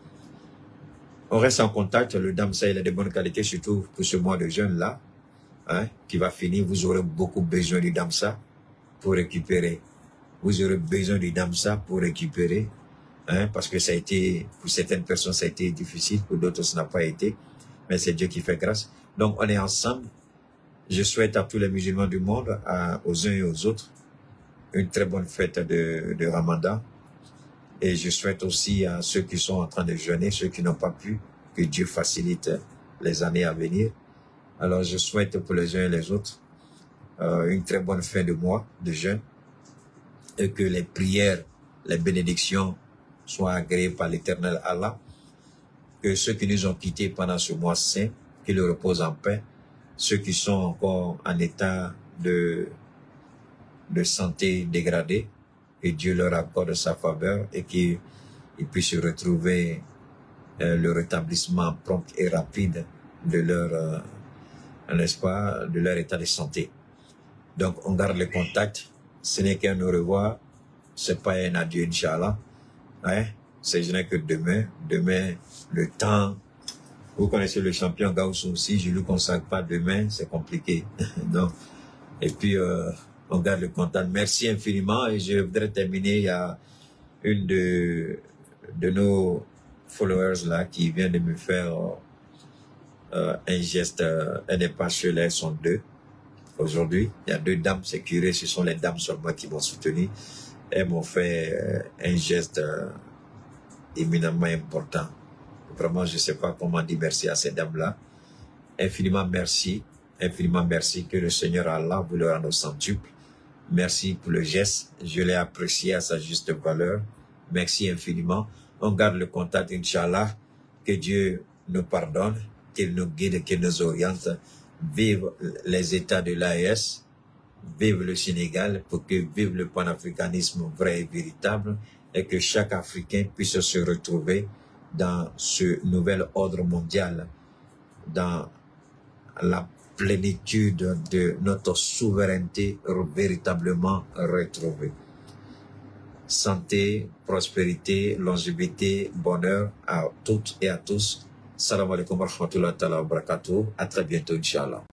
On reste en contact, le Damsa il est de bonne qualité, surtout pour ce mois de jeûne là, qui va finir. Vous aurez beaucoup besoin du Damsa pour récupérer. Vous aurez besoin du Damsa pour récupérer, parce que ça a été, pour certaines personnes ça a été difficile, pour d'autres ça n'a pas été, mais c'est Dieu qui fait grâce. Donc on est ensemble. Je souhaite à tous les musulmans du monde, aux uns et aux autres, une très bonne fête de Ramadan. Et je souhaite aussi à ceux qui sont en train de jeûner, ceux qui n'ont pas pu, que Dieu facilite les années à venir. Alors je souhaite pour les uns et les autres une très bonne fin de mois de jeûne et que les prières, les bénédictions soient agréées par l'Éternel Allah. Que ceux qui nous ont quittés pendant ce mois saint, qu'ils reposent en paix. Ceux qui sont encore en état de santé dégradée, que Dieu leur accorde sa faveur et qu'ils puissent retrouver le rétablissement prompt et rapide de leur, n'est-ce pas, de leur état de santé. Donc, on garde le contact. Ce n'est qu'un au revoir. C'est pas un adieu, Inch'Allah. Ce n'est que demain. Demain, le temps. Vous connaissez le champion Gausso aussi, je ne lui consacre pas demain, c'est compliqué. Donc, et puis, on garde le contact. Merci infiniment et je voudrais terminer. Il y a une de nos followers là qui vient de me faire un geste. Elle n'est pas seule, elles sont 2. Aujourd'hui, il y a 2 dames sécurées, ce sont les dames seulement qui m'ont soutenu. Elles m'ont fait un geste éminemment important. Vraiment, je ne sais pas comment dire merci à ces dames-là. Infiniment merci, que le Seigneur Allah vous le rende au centuple. Merci pour le geste, je l'ai apprécié à sa juste valeur. Merci infiniment. On garde le contact, Inch'Allah. Que Dieu nous pardonne, qu'il nous guide, qu'il nous oriente. Vive les États de l'AES, vive le Sénégal, pour que vive le panafricanisme vrai et véritable, et que chaque Africain puisse se retrouver dans ce nouvel ordre mondial, dans la plénitude de notre souveraineté véritablement retrouvée. Santé, prospérité, longévité, bonheur à toutes et à tous. Salam alaikum wa rahmatullahi wa barakatuh. À très bientôt, Inch'Allah.